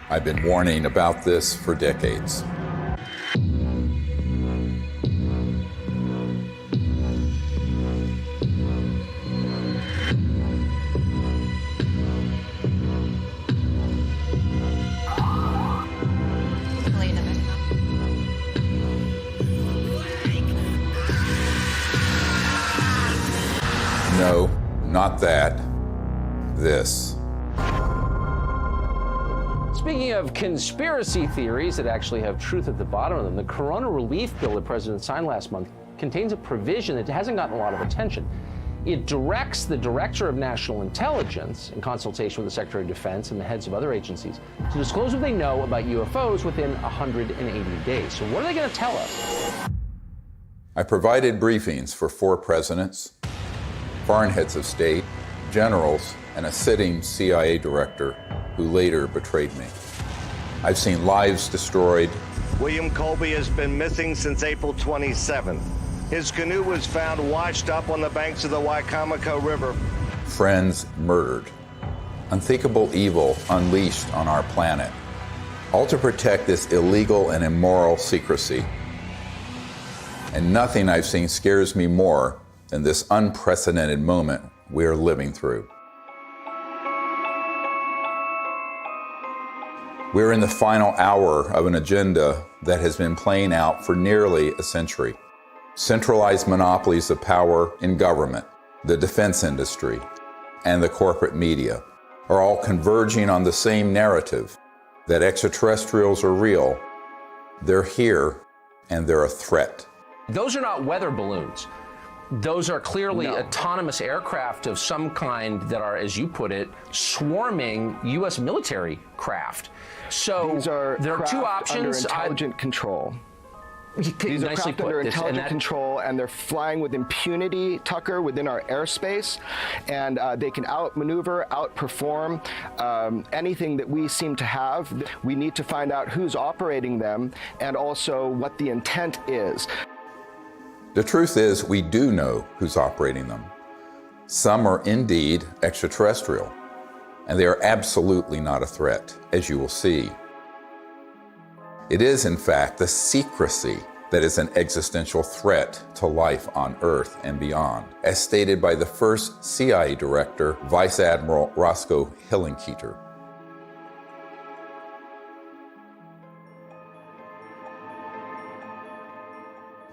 I've been warning about this for decades. No, not that. This. Speaking of conspiracy theories that actually have truth at the bottom of them, the Corona Relief Bill the President signed last month contains a provision that hasn't gotten a lot of attention. It directs the Director of National Intelligence, in consultation with the Secretary of Defense and the heads of other agencies, to disclose what they know about UFOs within 180 days. So what are they going to tell us? I provided briefings for 4 presidents, foreign heads of state, generals, and a sitting CIA director who later betrayed me. I've seen lives destroyed. William Colby has been missing since April 27th. His canoe was found washed up on the banks of the Wicomico River. Friends murdered. Unthinkable evil unleashed on our planet. All to protect this illegal and immoral secrecy. And nothing I've seen scares me more than this unprecedented moment we are living through. We're in the final hour of an agenda that has been playing out for nearly a century. Centralized monopolies of power in government, the defense industry, and the corporate media are all converging on the same narrative that extraterrestrials are real, they're here, and they're a threat. Those are not weather balloons. Those are clearly autonomous aircraft of some kind that are, as you put it, swarming U.S. military craft. So these are there are 2 options. Under intelligent control. These are craft under intelligent control, and they're flying with impunity, Tucker, within our airspace, and they can outmaneuver, outperform anything that we seem to have. We need to find out who's operating them and also what the intent is. The truth is, we do know who's operating them. Some are indeed extraterrestrial, and they are absolutely not a threat, as you will see. It is, in fact, the secrecy that is an existential threat to life on Earth and beyond, as stated by the first CIA director, Vice Admiral Roscoe Hillenkoetter.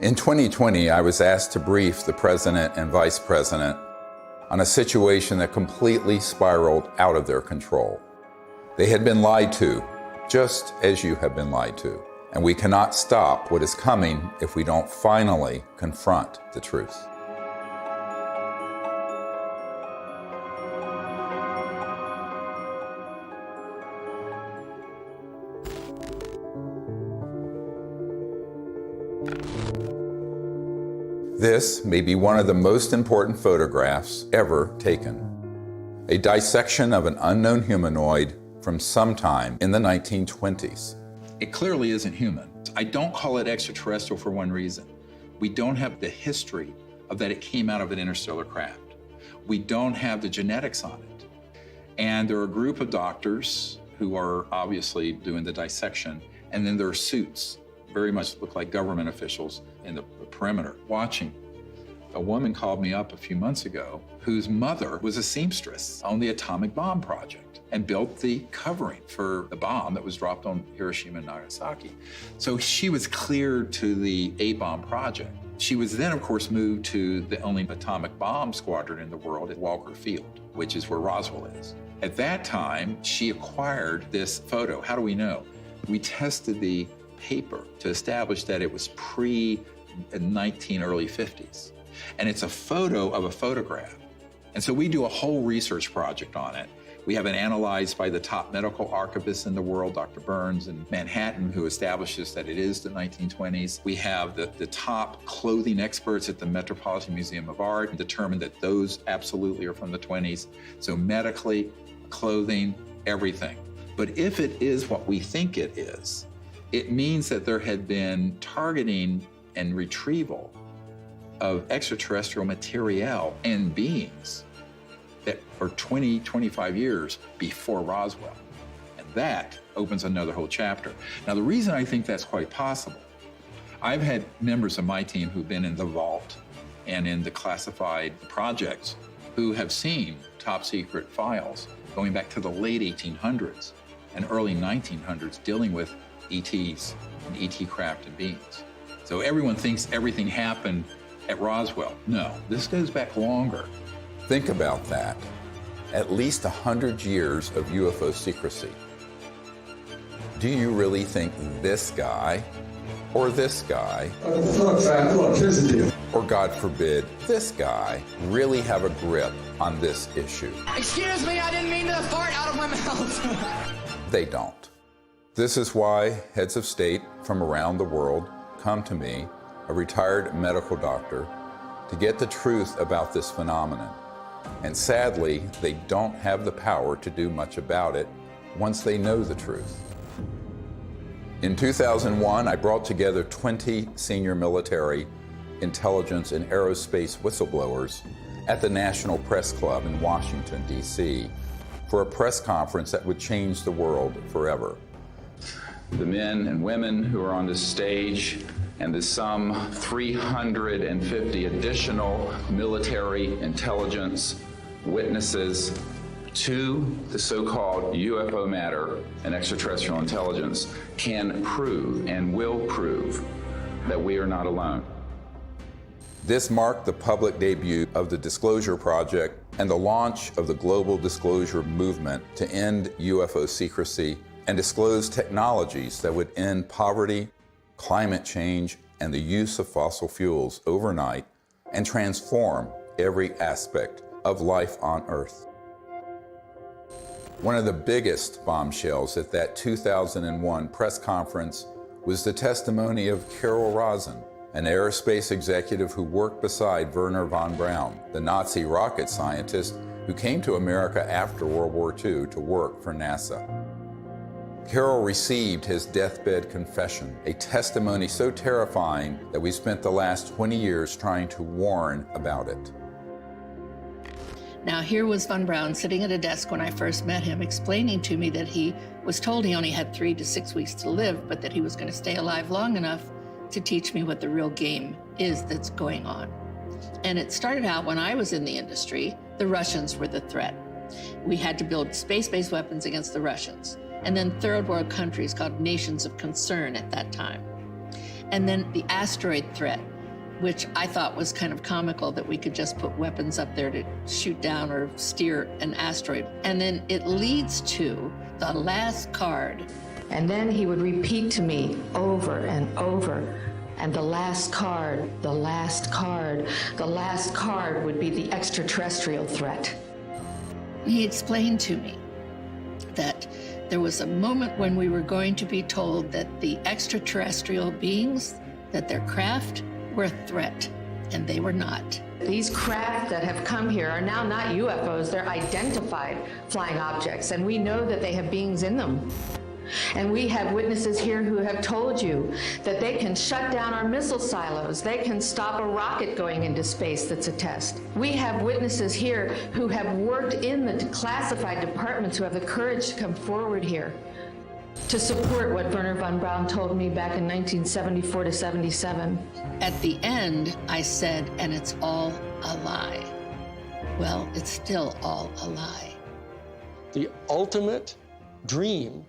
In 2020, I was asked to brief the President and Vice President on a situation that completely spiraled out of their control. They had been lied to, just as you have been lied to, and we cannot stop what is coming if we don't finally confront the truth. This may be one of the most important photographs ever taken. A dissection of an unknown humanoid from sometime in the 1920s. It clearly isn't human. I don't call it extraterrestrial for one reason. We don't have the history of that it came out of an interstellar craft. We don't have the genetics on it. And there are a group of doctors who are obviously doing the dissection, and then there are suits, very much look like government officials in the perimeter watching. A woman called me up a few months ago whose mother was a seamstress on the atomic bomb project and built the covering for the bomb that was dropped on Hiroshima and Nagasaki. So she was cleared to the A-bomb project. She was then, of course, moved to the only atomic bomb squadron in the world at Walker Field, which is where Roswell is. At that time, she acquired this photo. How do we know? We tested the paper to establish that it was pre-19 early 50s. And it's a photo of a photograph. And so we do a whole research project on it. We have it analyzed by the top medical archivist in the world, Dr. Burns in Manhattan, who establishes that it is the 1920s. We have the top clothing experts at the Metropolitan Museum of Art determined that those absolutely are from the 20s. So medically, clothing, everything. But if it is what we think it is, it means that there had been targeting and retrieval of extraterrestrial material and beings that are 20, 25 years before Roswell. And that opens another whole chapter. Now, the reason I think that's quite possible, I've had members of my team who've been in the vault and in the classified projects who have seen top secret files going back to the late 1800s and early 1900s dealing with ETs and ET craft and beings. So everyone thinks everything happened at Roswell. No, this goes back longer. Think about that. At least 100 years of UFO secrecy. Do you really think this guy, or this guy, or God forbid, this guy, really have a grip on this issue? Excuse me, I didn't mean to fart out of my mouth. They don't. This is why heads of state from around the world come to me, a retired medical doctor, to get the truth about this phenomenon. And sadly, they don't have the power to do much about it once they know the truth. In 2001, I brought together 20 senior military, intelligence, and aerospace whistleblowers at the National Press Club in Washington, D.C., for a press conference that would change the world forever. The men and women who are on this stage and the some 350 additional military intelligence witnesses to the so-called UFO matter and extraterrestrial intelligence can prove and will prove that we are not alone. This marked the public debut of the Disclosure Project and the launch of the global disclosure movement to end UFO secrecy and disclose technologies that would end poverty, climate change, and the use of fossil fuels overnight and transform every aspect of life on Earth. One of the biggest bombshells at that 2001 press conference was the testimony of Carol Rosin, an aerospace executive who worked beside Wernher von Braun, the Nazi rocket scientist who came to America after World War II to work for NASA. Carol received his deathbed confession, a testimony so terrifying that we spent the last 20 years trying to warn about it. Now here was von Braun sitting at a desk when I first met him, explaining to me that he was told he only had 3 to 6 weeks to live, but that he was going to stay alive long enough to teach me what the real game is that's going on. And it started out when I was in the industry, the Russians were the threat. We had to build space-based weapons against the Russians. And then third world countries called nations of concern at that time. And then the asteroid threat, which I thought was kind of comical that we could just put weapons up there to shoot down or steer an asteroid. And then it leads to the last card. And then he would repeat to me over and over, and the last card, the last card, the last card would be the extraterrestrial threat. He explained to me that there was a moment when we were going to be told that the extraterrestrial beings, that their craft were a threat, and they were not. These craft that have come here are now not UFOs, they're identified flying objects, and we know that they have beings in them. And we have witnesses here who have told you that they can shut down our missile silos. They can stop a rocket going into space that's a test. We have witnesses here who have worked in the classified departments who have the courage to come forward here to support what Wernher von Braun told me back in 1974 to 77. At the end, I said, and it's all a lie. Well, it's still all a lie. The ultimate dream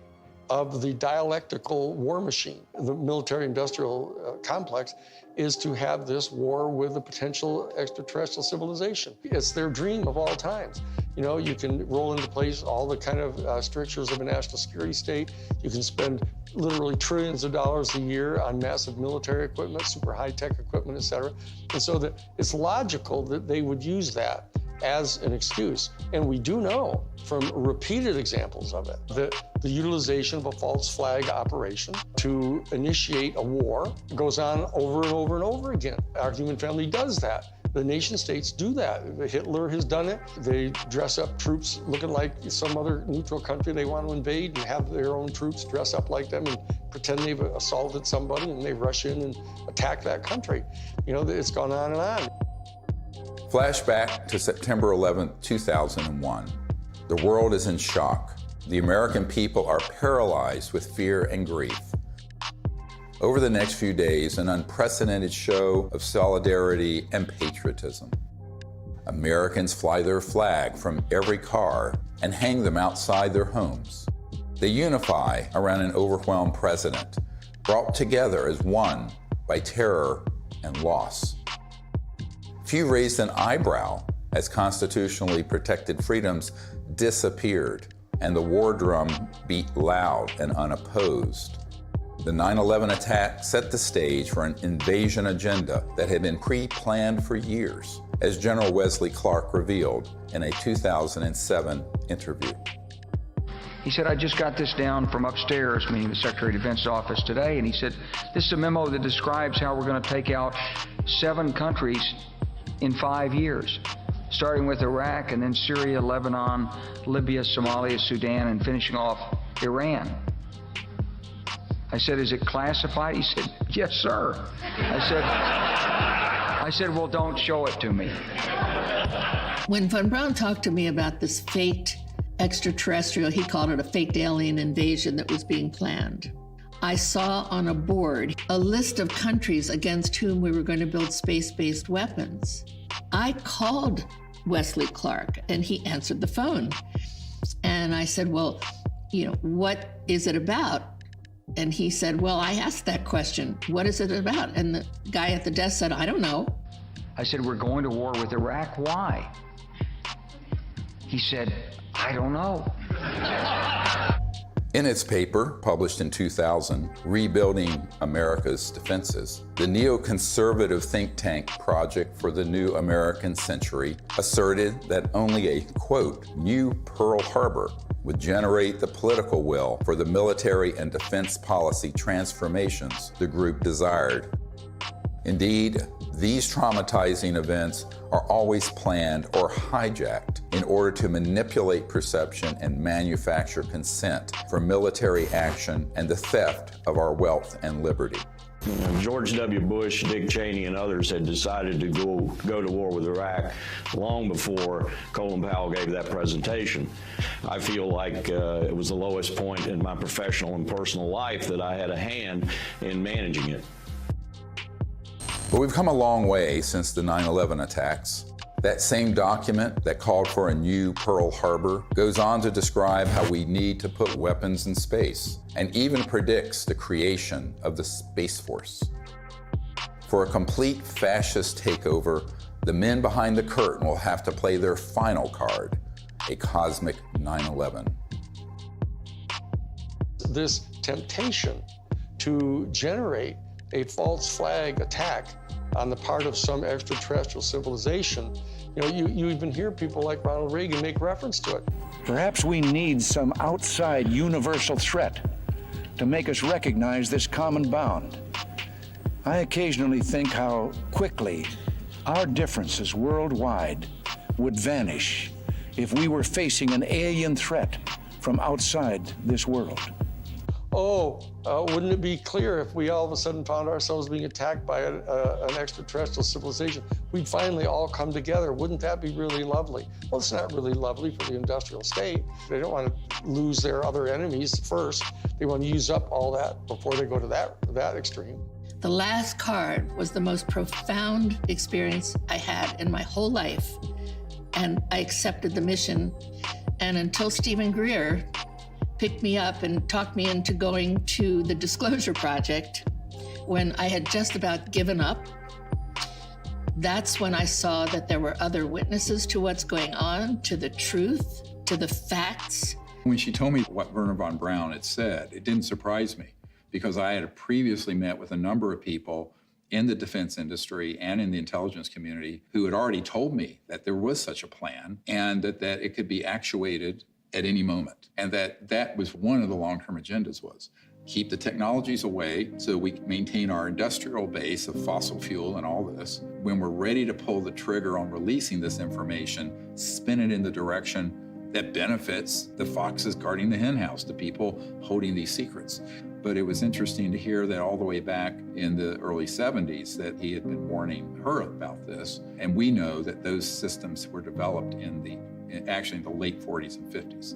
of the dialectical war machine, the military-industrial complex, is to have this war with a potential extraterrestrial civilization. It's their dream of all times. You know, you can roll into place all the kind of strictures of a national security state. You can spend literally trillions of dollars a year on massive military equipment, super high-tech equipment, et cetera. And so that it's logical that they would use that as an excuse. And we do know from repeated examples of it that the utilization of a false flag operation to initiate a war goes on over and over and over again. Our human family does that. The nation states do that. Hitler has done it. They dress up troops looking like some other neutral country they want to invade and have their own troops dress up like them and pretend they've assaulted somebody, and they rush in and attack that country. You know, it's gone on and on. Flashback to September 11, 2001. The world is in shock. The American people are paralyzed with fear and grief. Over the next few days, an unprecedented show of solidarity and patriotism. Americans fly their flag from every car and hang them outside their homes. They unify around an overwhelmed president, brought together as one by terror and loss. Few raised an eyebrow as constitutionally protected freedoms disappeared and the war drum beat loud and unopposed. The 9/11 attack set the stage for an invasion agenda that had been pre-planned for years, as General Wesley Clark revealed in a 2007 interview. He said, I just got this down from upstairs, meaning the Secretary of Defense's office today, and he said, this is a memo that describes how we're going to take out 7 countries in 5 years, starting with Iraq and then Syria, Lebanon, Libya, Somalia, Sudan, and finishing off Iran. I said, is it classified? He said, yes, sir. I said, well, don't show it to me. When Von Braun talked to me about this faked extraterrestrial, he called it a faked alien invasion that was being planned, I saw on a board a list of countries against whom we were going to build space-based weapons. I called Wesley Clark and he answered the phone. And I said, well, what is it about? And he said, well, I asked that question. What is it about? And the guy at the desk said, I don't know. I said, we're going to war with Iraq. Why? He said, I don't know. In its paper, published in 2000, Rebuilding America's Defenses, the neoconservative think tank Project for the New American Century asserted that only a, quote, new Pearl Harbor would generate the political will for the military and defense policy transformations the group desired. Indeed, these traumatizing events are always planned or hijacked in order to manipulate perception and manufacture consent for military action and the theft of our wealth and liberty. George W. Bush, Dick Cheney, and others had decided to go to war with Iraq long before Colin Powell gave that presentation. I feel like it was the lowest point in my professional and personal life that I had a hand in managing it. But we've come a long way since the 9/11 attacks. That same document that called for a new Pearl Harbor goes on to describe how we need to put weapons in space, and even predicts the creation of the Space Force. For a complete fascist takeover, the men behind the curtain will have to play their final card, a cosmic 9/11. This temptation to generate a false flag attack on the part of some extraterrestrial civilization, you even hear people like Ronald Reagan make reference to it. Perhaps we need some outside universal threat to make us recognize this common bound. I occasionally think how quickly our differences worldwide would vanish if we were facing an alien threat from outside this world. Wouldn't it be clear if we all of a sudden found ourselves being attacked by an extraterrestrial civilization? We'd finally all come together. Wouldn't that be really lovely? Well, it's not really lovely for the industrial state. They don't want to lose their other enemies first. They want to use up all that before they go to that extreme. The last card was the most profound experience I had in my whole life. And I accepted the mission. And until Stephen Greer picked me up and talked me into going to the Disclosure Project, when I had just about given up, that's when I saw that there were other witnesses to what's going on, to the truth, to the facts. When she told me what Wernher von Braun had said, it didn't surprise me, because I had previously met with a number of people in the defense industry and in the intelligence community who had already told me that there was such a plan and that it could be actuated at any moment. And that was one of the long-term agendas, was keep the technologies away so we can maintain our industrial base of fossil fuel and all this. When we're ready to pull the trigger on releasing this information, spin it in the direction that benefits the foxes guarding the henhouse, the people holding these secrets. But it was interesting to hear that all the way back in the early 70s that he had been warning her about this. And we know that those systems were developed actually in the late 40s and 50s.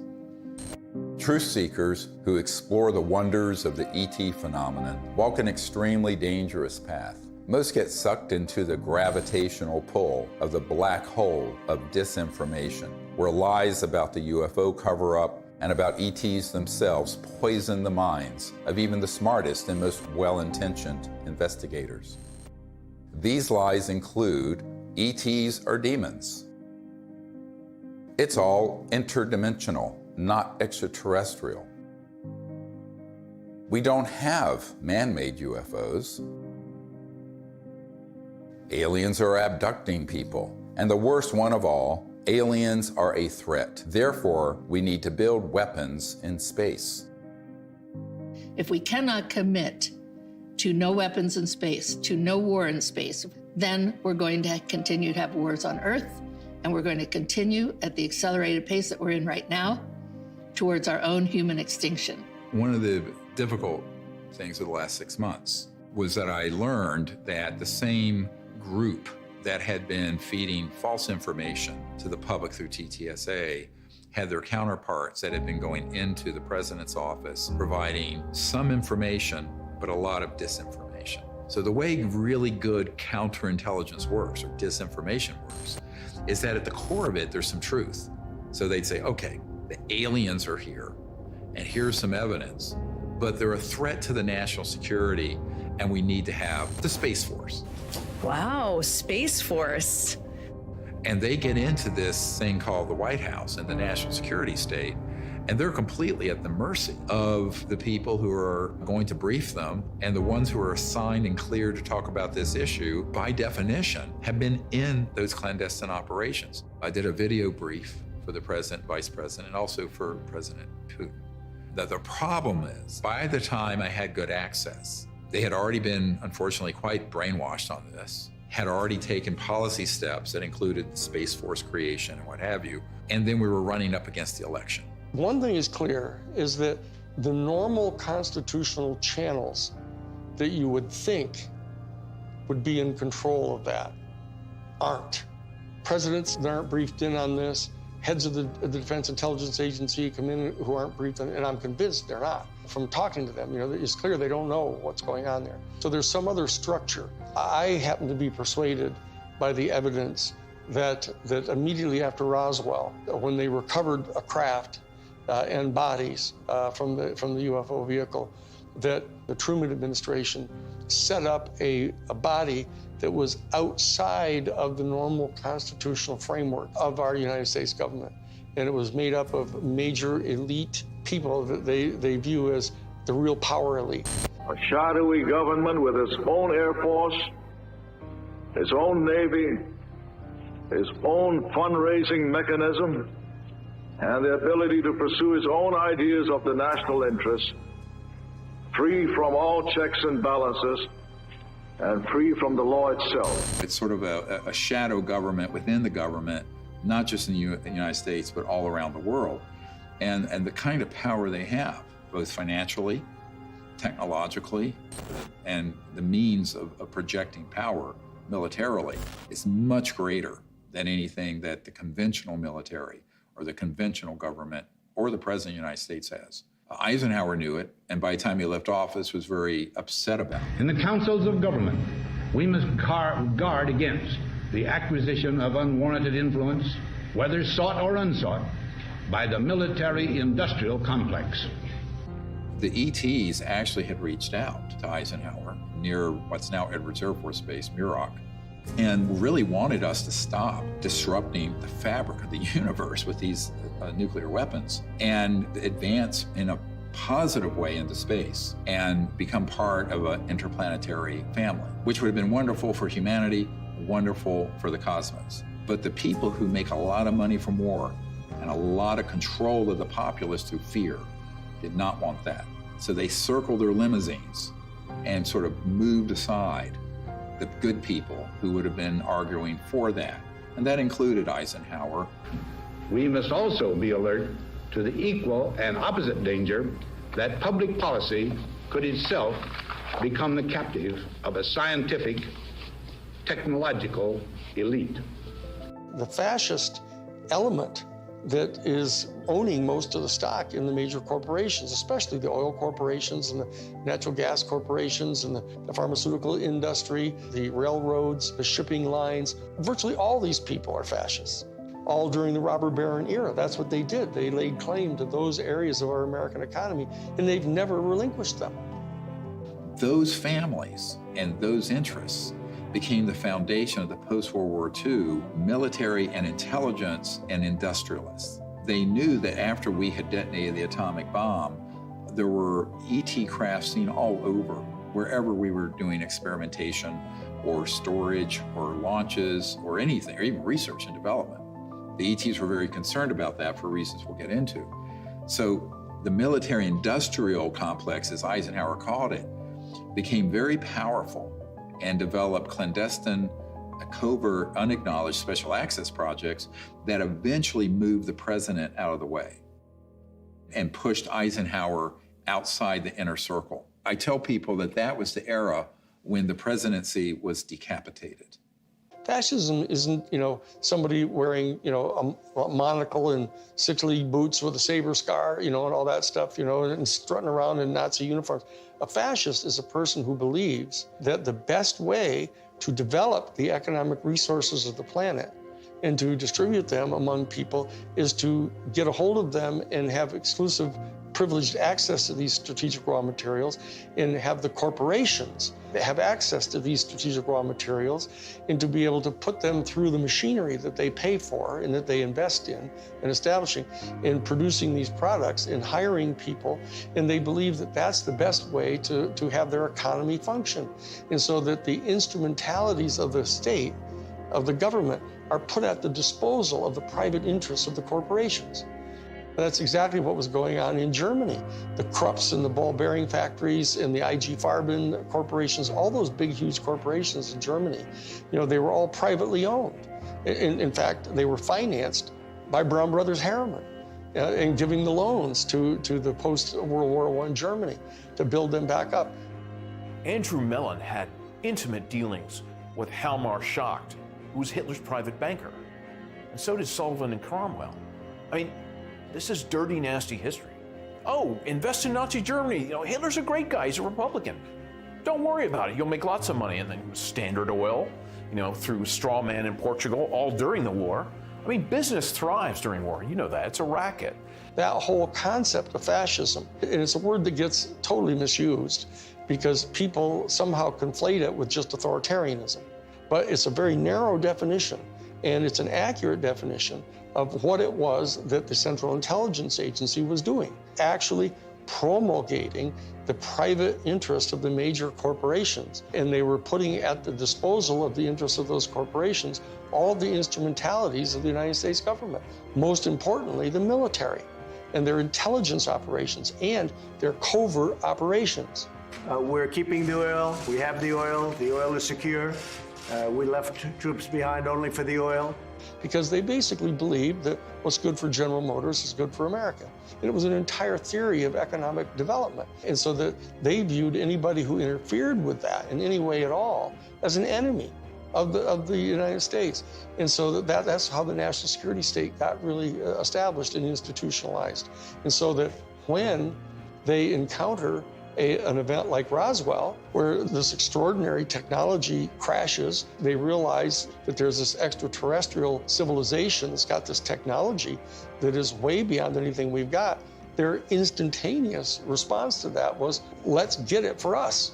Truth seekers who explore the wonders of the ET phenomenon walk an extremely dangerous path. Most get sucked into the gravitational pull of the black hole of disinformation, where lies about the UFO cover-up and about ETs themselves poison the minds of even the smartest and most well-intentioned investigators. These lies include ETs are demons. It's all interdimensional, not extraterrestrial. We don't have man-made UFOs. Aliens are abducting people. And the worst one of all, aliens are a threat. Therefore, we need to build weapons in space. If we cannot commit to no weapons in space, to no war in space, then we're going to continue to have wars on Earth, and we're going to continue at the accelerated pace that we're in right now towards our own human extinction. One of the difficult things of the last 6 months was that I learned that the same group that had been feeding false information to the public through TTSA had their counterparts that had been going into the president's office providing some information, but a lot of disinformation. So the way really good counterintelligence works, or disinformation works, is that at the core of it, there's some truth. So they'd say, okay, the aliens are here, and here's some evidence, but they're a threat to the national security, and we need to have the Space Force. Wow, Space Force. And they get into this thing called the White House and the national security state, and they're completely at the mercy of the people who are going to brief them, and the ones who are assigned and cleared to talk about this issue, by definition, have been in those clandestine operations. I did a video brief for the president, vice president, and also for President Putin. That the problem is, by the time I had good access, they had already been, unfortunately, quite brainwashed on this, had already taken policy steps that included the Space Force creation and what have you, and then we were running up against the election. One thing is clear, is that the normal constitutional channels that you would think would be in control of that aren't. Presidents that aren't briefed in on this, heads of the Defense Intelligence Agency come in who aren't briefed, and I'm convinced they're not. From talking to them, it's clear they don't know what's going on there. So there's some other structure. I happen to be persuaded by the evidence that immediately after Roswell, when they recovered a craft and bodies from the UFO vehicle, that the Truman administration set up a body that was outside of the normal constitutional framework of our United States government. And it was made up of major elite people that they view as the real power elite. A shadowy government with its own Air Force, its own Navy, its own fundraising mechanism, and the ability to pursue its own ideas of the national interest, free from all checks and balances, and free from the law itself. It's sort of a shadow government within the government, not just in the United States, but all around the world. And the kind of power they have, both financially, technologically, and the means of projecting power militarily, is much greater than anything that the conventional military or the conventional government or the President of the United States has. Eisenhower knew it, and by the time he left office was very upset about it. In the councils of government, we must guard against the acquisition of unwarranted influence, whether sought or unsought, by the military-industrial complex. The ETs actually had reached out to Eisenhower near what's now Edwards Air Force Base, Muroc, and really wanted us to stop disrupting the fabric of the universe with these nuclear weapons and advance in a positive way into space and become part of an interplanetary family, which would have been wonderful for humanity, wonderful for the cosmos. But the people who make a lot of money from war and a lot of control of the populace through fear did not want that. So they circled their limousines and sort of moved aside the good people who would have been arguing for that. And that included Eisenhower. We must also be alert to the equal and opposite danger that public policy could itself become the captive of a scientific, technological elite. The fascist element that is owning most of the stock in the major corporations, especially the oil corporations and the natural gas corporations and the pharmaceutical industry, the railroads, the shipping lines. Virtually all these people are fascists, all during the robber baron era. That's what they did. They laid claim to those areas of our American economy, and they've never relinquished them. Those families and those interests became the foundation of the post-World War II military and intelligence and industrialists. They knew that after we had detonated the atomic bomb, there were ET crafts seen all over, wherever we were doing experimentation or storage or launches or anything, or even research and development. The ETs were very concerned about that for reasons we'll get into. So the military-industrial complex, as Eisenhower called it, became very powerful and developed clandestine, covert, unacknowledged special access projects that eventually moved the president out of the way and pushed Eisenhower outside the inner circle. I tell people that that was the era when the presidency was decapitated. Fascism isn't, somebody wearing, a monocle and 6-league boots with a saber scar, and all that stuff, and strutting around in Nazi uniforms. A fascist is a person who believes that the best way to develop the economic resources of the planet and to distribute them among people is to get a hold of them and have exclusive privileged access to these strategic raw materials, and have the corporations that have access to these strategic raw materials, and to be able to put them through the machinery that they pay for and that they invest in and establishing in producing these products and hiring people. And they believe that that's the best way to have their economy function. And so that the instrumentalities of the state, of the government, are put at the disposal of the private interests of the corporations. And that's exactly what was going on in Germany. The Krupps and the ball bearing factories and the IG Farben corporations, all those big, huge corporations in Germany, they were all privately owned. In fact, they were financed by Brown Brothers Harriman and giving the loans to the post-World War I Germany to build them back up. Andrew Mellon had intimate dealings with Hjalmar Schacht, who was Hitler's private banker. And so did Sullivan and Cromwell. I mean, this is dirty, nasty history. Oh, invest in Nazi Germany. Hitler's a great guy. He's a Republican. Don't worry about it. You'll make lots of money. And then Standard Oil, through straw man in Portugal, all during the war. I mean, business thrives during war. You know that. It's a racket. That whole concept of fascism, and it's a word that gets totally misused because people somehow conflate it with just authoritarianism. But it's a very narrow definition, and it's an accurate definition of what it was that the Central Intelligence Agency was doing, actually promulgating the private interest of the major corporations. And they were putting at the disposal of the interests of those corporations all the instrumentalities of the United States government, most importantly, the military and their intelligence operations and their covert operations. We're keeping the oil. We have the oil. The oil is secure. We left troops behind only for the oil. Because they basically believed that what's good for General Motors is good for America. And it was an entire theory of economic development. And so that they viewed anybody who interfered with that in any way at all as an enemy of the United States. And so that's how the national security state got really established and institutionalized. And so that when they encounter an event like Roswell, where this extraordinary technology crashes, they realize that there's this extraterrestrial civilization that's got this technology that is way beyond anything we've got. Their instantaneous response to that was, let's get it for us.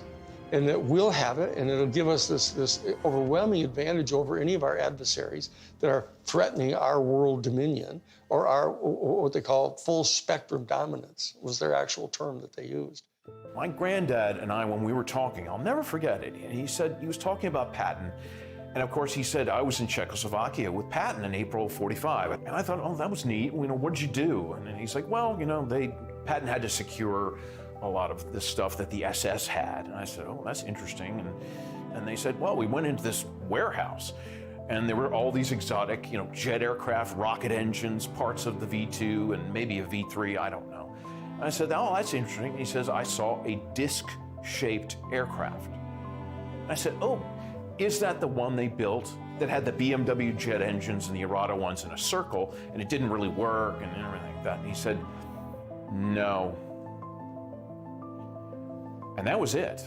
And that we'll have it, and it'll give us this overwhelming advantage over any of our adversaries that are threatening our world dominion, or our, what they call full spectrum dominance, was their actual term that they used. My granddad and I, when we were talking, I'll never forget it. He said, he was talking about Patton. And of course, he said, I was in Czechoslovakia with Patton in April of '45. And I thought, oh, that was neat. What did you do? And he's like, well, Patton had to secure a lot of the stuff that the SS had. And I said, oh, that's interesting. And they said, well, we went into this warehouse and there were all these exotic, jet aircraft, rocket engines, parts of the V-2 and maybe a V-3, I don't know. I said, oh, that's interesting. He says, I saw a disc-shaped aircraft. I said, oh, is that the one they built that had the BMW jet engines and the Arata ones in a circle, and it didn't really work and everything like that. And he said, no. And that was it.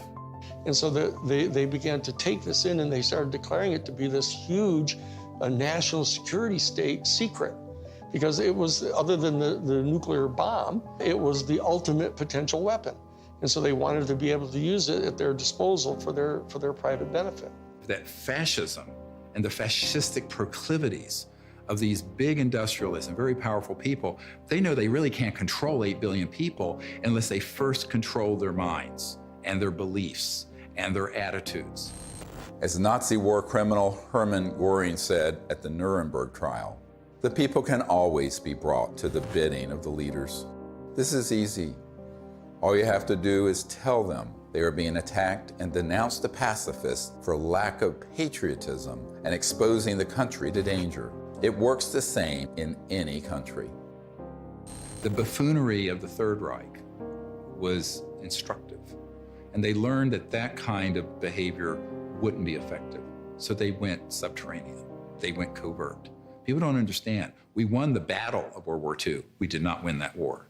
And so they began to take this in, and they started declaring it to be this huge national security state secret, because it was, other than the nuclear bomb, it was the ultimate potential weapon. And so they wanted to be able to use it at their disposal for their private benefit. That fascism and the fascistic proclivities of these big industrialists and very powerful people, they know they really can't control 8 billion people unless they first control their minds and their beliefs and their attitudes. As Nazi war criminal Hermann Göring said at the Nuremberg trial, the people can always be brought to the bidding of the leaders. This is easy. All you have to do is tell them they are being attacked and denounce the pacifists for lack of patriotism and exposing the country to danger. It works the same in any country. The buffoonery of the Third Reich was instructive, and they learned that that kind of behavior wouldn't be effective. So they went subterranean. They went covert. People don't understand. We won the battle of World War II. We did not win that war.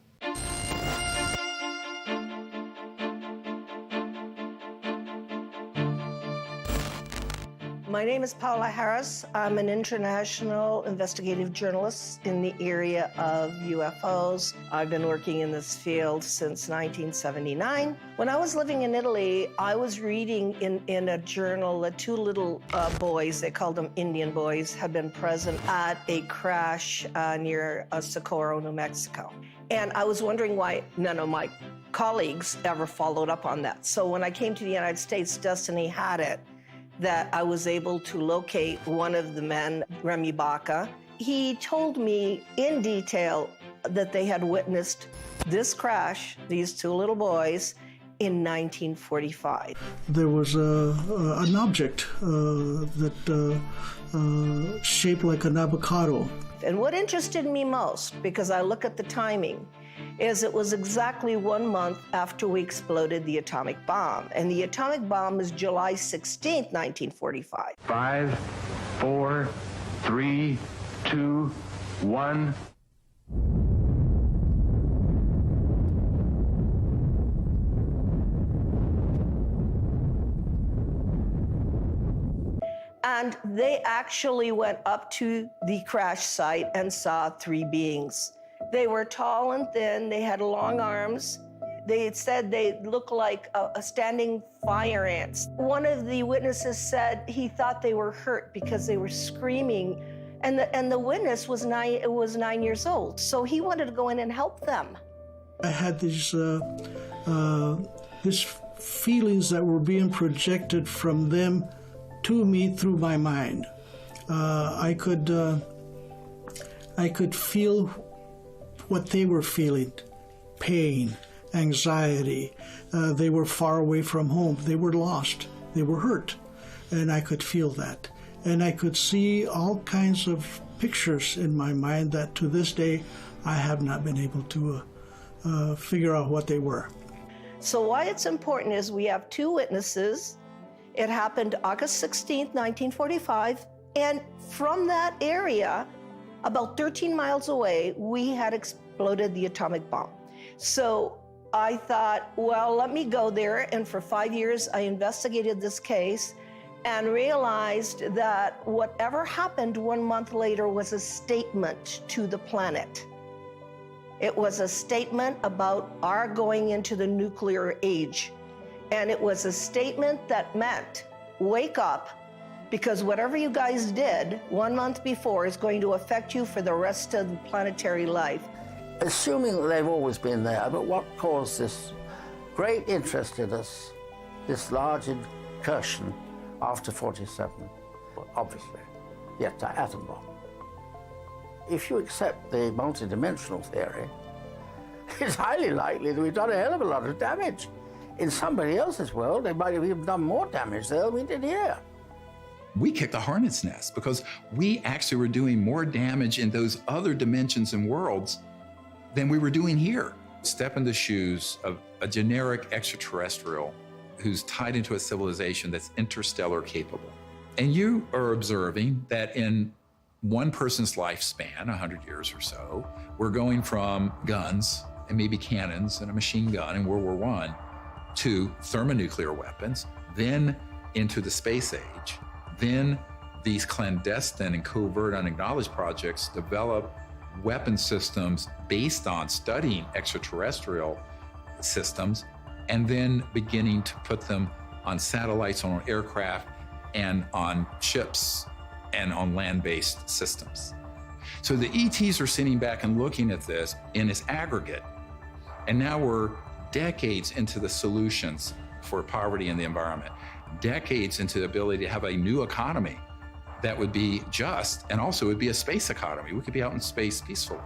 My name is Paula Harris. I'm an international investigative journalist in the area of UFOs. I've been working in this field since 1979. When I was living in Italy, I was reading in a journal that two little boys, they called them Indian boys, had been present at a crash near Socorro, New Mexico. And I was wondering why none of my colleagues ever followed up on that. So when I came to the United States, Destiny had it, that I was able to locate one of the men, Remy Baca. He told me in detail that they had witnessed this crash, these two little boys, in 1945. There was an object that shaped like an avocado. And what interested me most, because I look at the timing, is it was exactly 1 month after we exploded the atomic bomb. And the atomic bomb was July 16th, 1945. 5, 4, 3, 2, 1. And they actually went up to the crash site and saw 3 beings. They were tall and thin, they had long arms. They had said they looked like a standing fire ants. One of the witnesses said he thought they were hurt because they were screaming, and the witness was 9 years old, so he wanted to go in and help them. I had these feelings that were being projected from them to me through my mind. I could feel what they were feeling: pain, anxiety. They were far away from home. They were lost. They were hurt. And I could feel that. And I could see all kinds of pictures in my mind that to this day I have not been able to figure out what they were. So why it's important is we have 2 witnesses. It happened August 16th, 1945. And from that area, about 13 miles away, we had exploded the atomic bomb. So I thought, well, let me go there. And for 5 years, I investigated this case and realized that whatever happened 1 month later was a statement to the planet. It was a statement about our going into the nuclear age. And it was a statement that meant, wake up, because whatever you guys did 1 month before is going to affect you for the rest of the planetary life. Assuming that they've always been there, but what caused this great interest in us, this large incursion after 47? Obviously, yes, the atom bomb. If you accept the multidimensional theory, it's highly likely that we've done a hell of a lot of damage. In somebody else's world, they might have even done more damage there than we did here. We kicked the hornet's nest because we actually were doing more damage in those other dimensions and worlds than we were doing here. Step in the shoes of a generic extraterrestrial who's tied into a civilization that's interstellar capable. And you are observing that in one person's lifespan, 100 years or so, we're going from guns and maybe cannons and a machine gun in World War I to thermonuclear weapons, then into the space age, then these clandestine and covert unacknowledged projects develop weapon systems based on studying extraterrestrial systems, and then beginning to put them on satellites, on aircraft, and on ships, and on land-based systems. So the ETs are sitting back and looking at this in its aggregate, and now we're decades into the solutions for poverty in the environment, decades into the ability to have a new economy that would be just, and also would be a space economy. We could be out in space peacefully.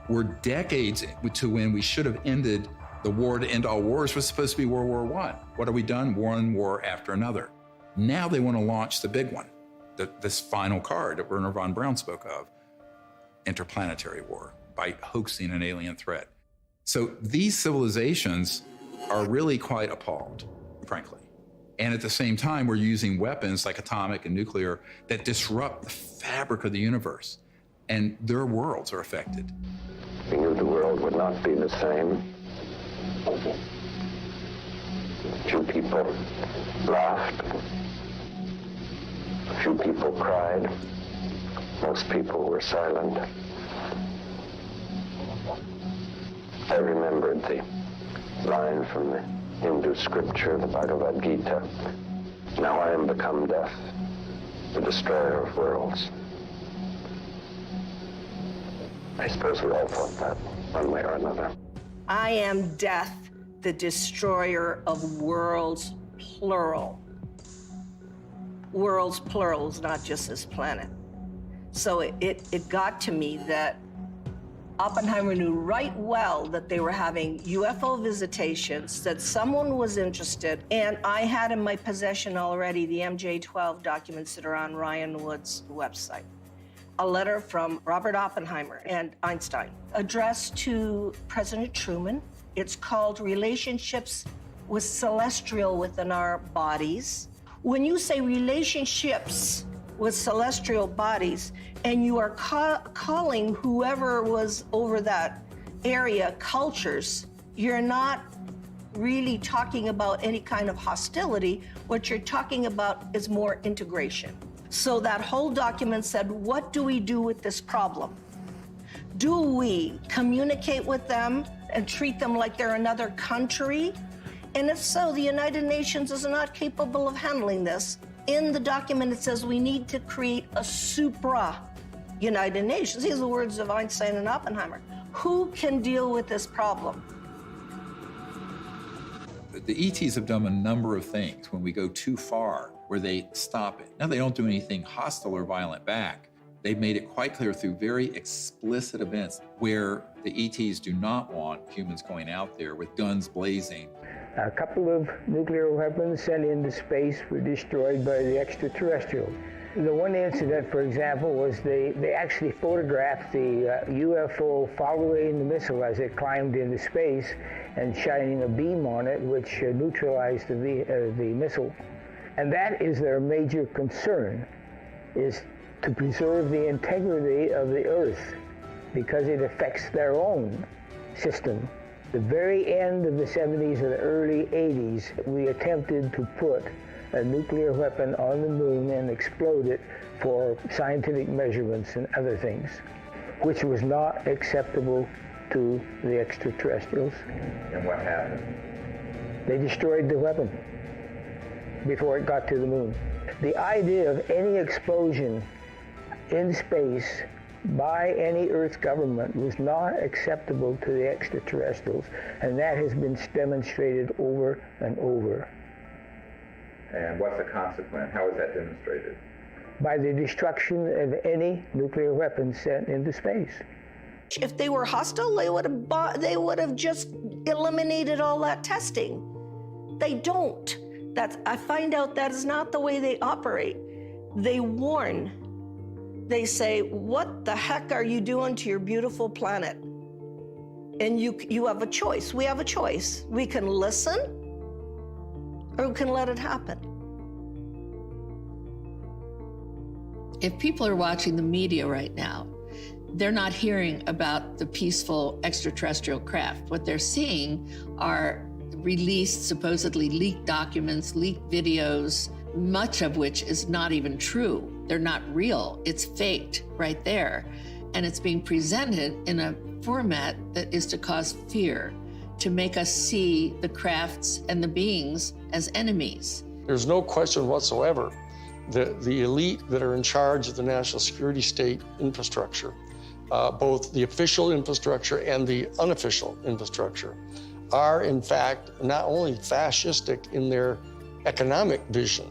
We're decades to when we should have ended the war to end all wars was supposed to be World War I. What have we done? One war after another. Now they want to launch the big one, this final card that Wernher von Braun spoke of, interplanetary war, by hoaxing an alien threat. So these civilizations are really quite appalled, frankly. And at the same time, we're using weapons like atomic and nuclear that disrupt the fabric of the universe, and their worlds are affected. We knew the world would not be the same. Few people laughed. Few people cried. Most people were silent. I remembered the line from the Hindu scripture, the Bhagavad Gita. Now I am become death, the destroyer of worlds. I suppose we all thought that, one way or another. I am death, the destroyer of worlds, plural. Worlds, plurals, not just this planet. So it got to me that Oppenheimer knew right well that they were having UFO visitations, that someone was interested, and I had in my possession already the MJ-12 documents that are on Ryan Wood's website. A letter from Robert Oppenheimer and Einstein addressed to President Truman. It's called Relationships with Celestial Within Our Bodies. When you say relationships with celestial bodies, and you are calling whoever was over that area cultures, you're not really talking about any kind of hostility. What you're talking about is more integration. So that whole document said, what do we do with this problem? Do we communicate with them and treat them like they're another country? And if so, the United Nations is not capable of handling this. In the document, it says we need to create a supra-United Nations. These are the words of Einstein and Oppenheimer. Who can deal with this problem? The ETs have done a number of things when we go too far, where they stop it. Now, they don't do anything hostile or violent back. They've made it quite clear through very explicit events where the ETs do not want humans going out there with guns blazing. A couple of nuclear weapons sent into space were destroyed by the extraterrestrials. The one incident, for example, was they actually photographed the UFO following the missile as it climbed into space and shining a beam on it, which neutralized the missile. And that is their major concern, is to preserve the integrity of the Earth, because it affects their own system. The very end of the 70s and the early 80s, we attempted to put a nuclear weapon on the moon and explode it for scientific measurements and other things, which was not acceptable to the extraterrestrials. And what happened? They destroyed the weapon before it got to the moon. The idea of any explosion in space by any Earth government was not acceptable to the extraterrestrials, and that has been demonstrated over and over. And what's the consequence? How is that demonstrated? By the destruction of any nuclear weapons sent into space. If they were hostile, they would have just eliminated all that testing. They don't. I find out that is not the way they operate. They warn. They say, what the heck are you doing to your beautiful planet? And you have a choice. We have a choice. We can listen, or we can let it happen. If people are watching the media right now, they're not hearing about the peaceful extraterrestrial craft. What they're seeing are released, supposedly leaked documents, leaked videos, much of which is not even true. They're not real. It's faked right there. And it's being presented in a format that is to cause fear, to make us see the crafts and the beings as enemies. There's no question whatsoever that the elite that are in charge of the national security state infrastructure, both the official infrastructure and the unofficial infrastructure, are in fact not only fascistic in their economic vision,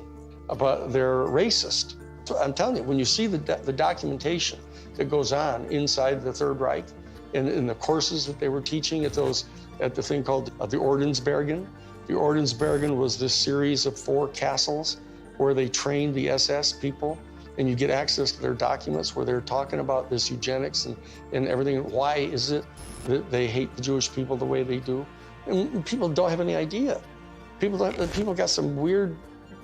but they're racist. So I'm telling you, when you see the documentation that goes on inside the Third Reich, in the courses that they were teaching at the thing called the Ordensbergen. The Ordensbergen was this series of 4 castles where they trained the SS people, and you get access to their documents where they're talking about this eugenics and everything. Why is it that they hate the Jewish people the way they do? And people don't have any idea. People got some weird,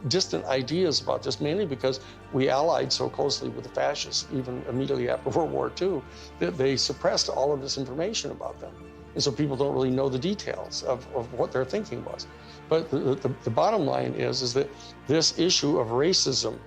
distant ideas about this, mainly because we allied so closely with the fascists, even immediately after World War II, that they suppressed all of this information about them. And so people don't really know the details of what their thinking was. But the bottom line is that this issue of racism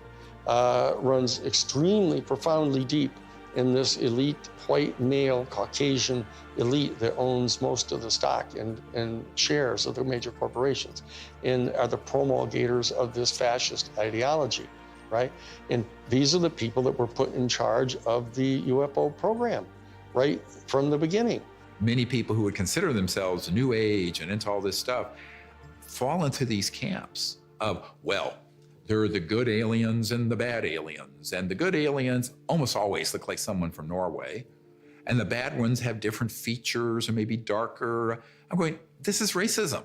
runs extremely profoundly deep in this elite, white, male, Caucasian elite that owns most of the stock and shares of the major corporations and are the promulgators of this fascist ideology, right? And these are the people that were put in charge of the UFO program right from the beginning. Many people who would consider themselves New Age and into all this stuff fall into these camps of, well, there are the good aliens and the bad aliens. And the good aliens almost always look like someone from Norway. And the bad ones have different features or maybe darker. I'm going, this is racism.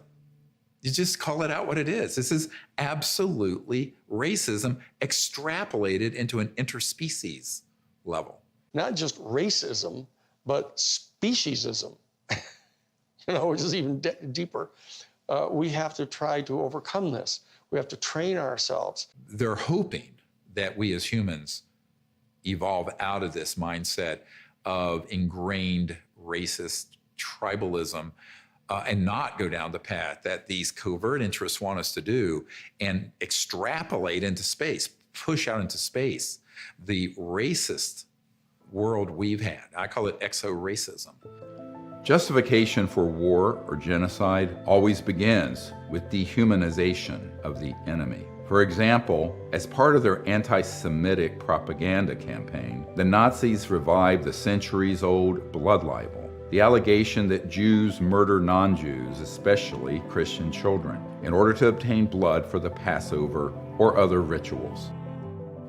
You just call it out what it is. This is absolutely racism extrapolated into an interspecies level. Not just racism, but speciesism, which is even deeper. We have to try to overcome this. We have to train ourselves. They're hoping that we as humans evolve out of this mindset of ingrained racist tribalism and not go down the path that these covert interests want us to do and extrapolate into space, push out into space the racist world we've had. I call it exo-racism. Justification for war or genocide always begins with dehumanization of the enemy. For example, as part of their anti-Semitic propaganda campaign, the Nazis revived the centuries-old blood libel, the allegation that Jews murder non-Jews, especially Christian children, in order to obtain blood for the Passover or other rituals,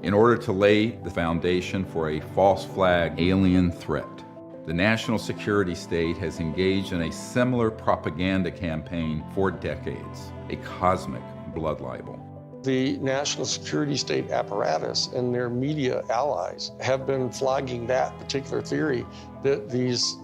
in order to lay the foundation for a false flag alien threat. The national security state has engaged in a similar propaganda campaign for decades, a cosmic blood libel. The national security state apparatus and their media allies have been flogging that particular theory that these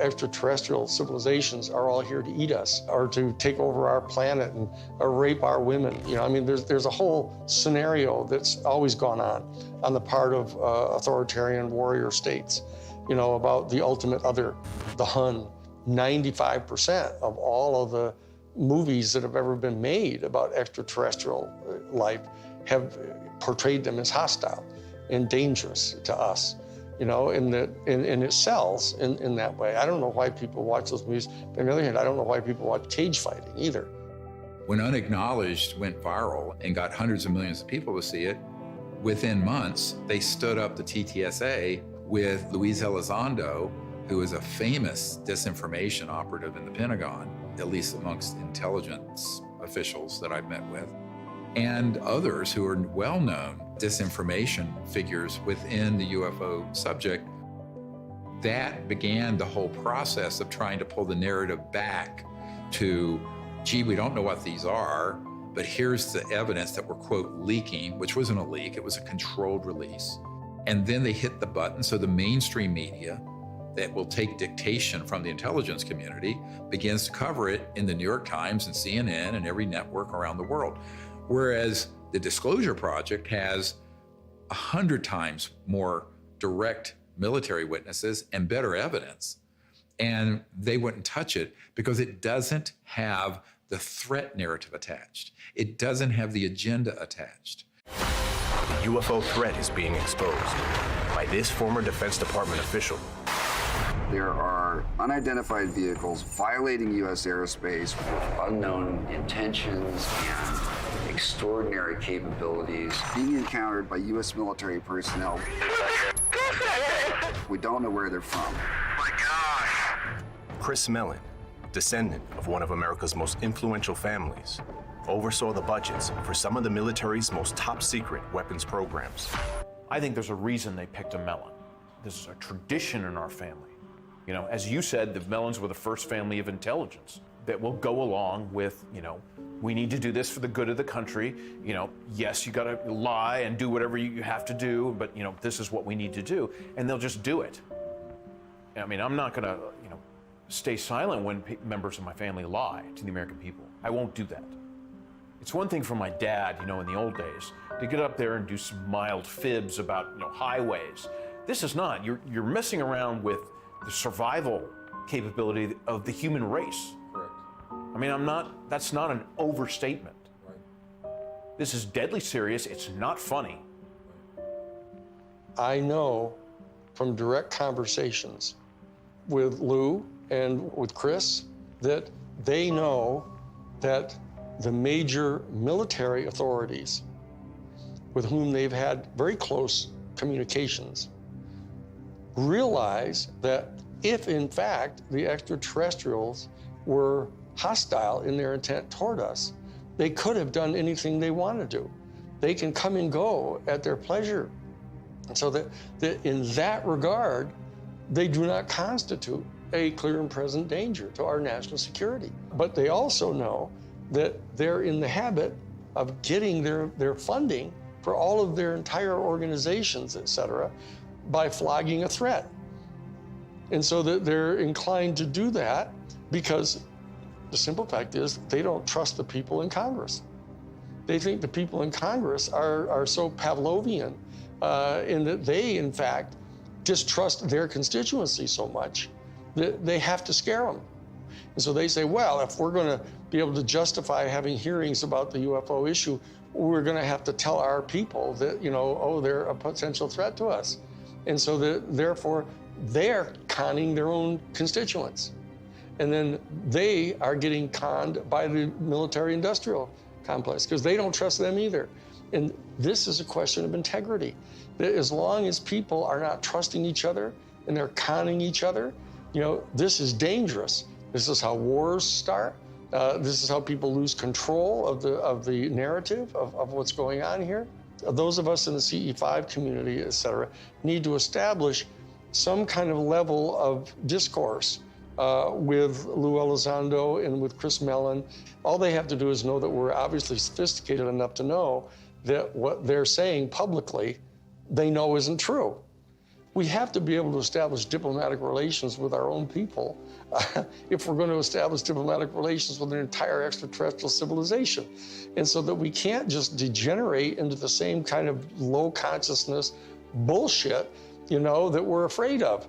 extraterrestrial civilizations are all here to eat us or to take over our planet and rape our women. There's a whole scenario that's always gone on the part of authoritarian warrior states. About the ultimate other, the Hun. 95% of all of the movies that have ever been made about extraterrestrial life have portrayed them as hostile and dangerous to us, and it sells in that way. I don't know why people watch those movies. But on the other hand, I don't know why people watch cage fighting either. When Unacknowledged went viral and got hundreds of millions of people to see it, within months, they stood up the TTSA with Luis Elizondo, who is a famous disinformation operative in the Pentagon, at least amongst intelligence officials that I've met with, and others who are well-known disinformation figures within the UFO subject. That began the whole process of trying to pull the narrative back to, gee, we don't know what these are, but here's the evidence that we're, quote, leaking, which wasn't a leak, it was a controlled release. And then they hit the button, so the mainstream media that will take dictation from the intelligence community begins to cover it in the New York Times and CNN and every network around the world. Whereas the Disclosure Project has 100 times more direct military witnesses and better evidence. And they wouldn't touch it because it doesn't have the threat narrative attached. It doesn't have the agenda attached. The UFO threat is being exposed by this former Defense Department official. There are unidentified vehicles violating U.S. airspace with unknown intentions and extraordinary capabilities being encountered by U.S. military personnel. We don't know where they're from. Chris Mellon, descendant of one of America's most influential families, oversaw the budgets for some of the military's most top-secret weapons programs. I think there's a reason they picked a Mellon. This is a tradition in our family. You know, as you said, the Mellons were the first family of intelligence that will go along with, you know, we need to do this for the good of the country. You know, yes, you gotta lie and do whatever you have to do, but, you know, this is what we need to do. And they'll just do it. I mean, I'm not gonna, you know, stay silent when members of my family lie to the American people. I won't do that. It's one thing for my dad, you know, in the old days, to get up there and do some mild fibs about, you know, highways. This is not. You're messing around with the survival capability of the human race. Correct. I mean, that's not an overstatement. Right. This is deadly serious. It's not funny. I know from direct conversations with Lou and with Chris that they know that the major military authorities with whom they've had very close communications realize that if in fact the extraterrestrials were hostile in their intent toward us, they could have done anything they want to do. They can come and go at their pleasure. And so that in that regard, they do not constitute a clear and present danger to our national security. But they also know that they're in the habit of getting their funding for all of their entire organizations, et cetera, by flogging a threat. And so that they're inclined to do that because the simple fact is they don't trust the people in Congress. They think the people in Congress are so Pavlovian in that they, in fact, distrust their constituency so much that they have to scare them. And so they say, well, if we're going to be able to justify having hearings about the UFO issue, we're going to have to tell our people that, you know, oh, they're a potential threat to us. And so therefore, they're conning their own constituents. And then they are getting conned by the military-industrial complex because they don't trust them either. And this is a question of integrity. That as long as people are not trusting each other and they're conning each other, you know, this is dangerous. This is how wars start. This is how people lose control of the narrative of what's going on here. Those of us in the CE5 community, et cetera, need to establish some kind of level of discourse with Lou Elizondo and with Chris Mellon. All they have to do is know that we're obviously sophisticated enough to know that what they're saying publicly, they know isn't true. We have to be able to establish diplomatic relations with our own people if we're going to establish diplomatic relations with an entire extraterrestrial civilization. And so that we can't just degenerate into the same kind of low consciousness bullshit, you know, that we're afraid of.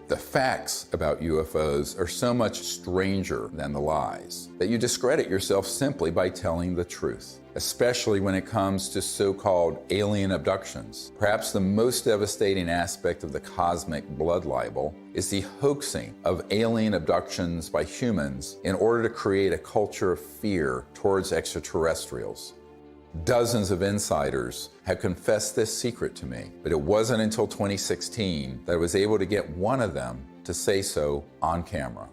The facts about UFOs are so much stranger than the lies that you discredit yourself simply by telling the truth, especially when it comes to so-called alien abductions. Perhaps the most devastating aspect of the cosmic blood libel is the hoaxing of alien abductions by humans in order to create a culture of fear towards extraterrestrials. Dozens of insiders have confessed this secret to me, but it wasn't until 2016 that I was able to get one of them to say so on camera.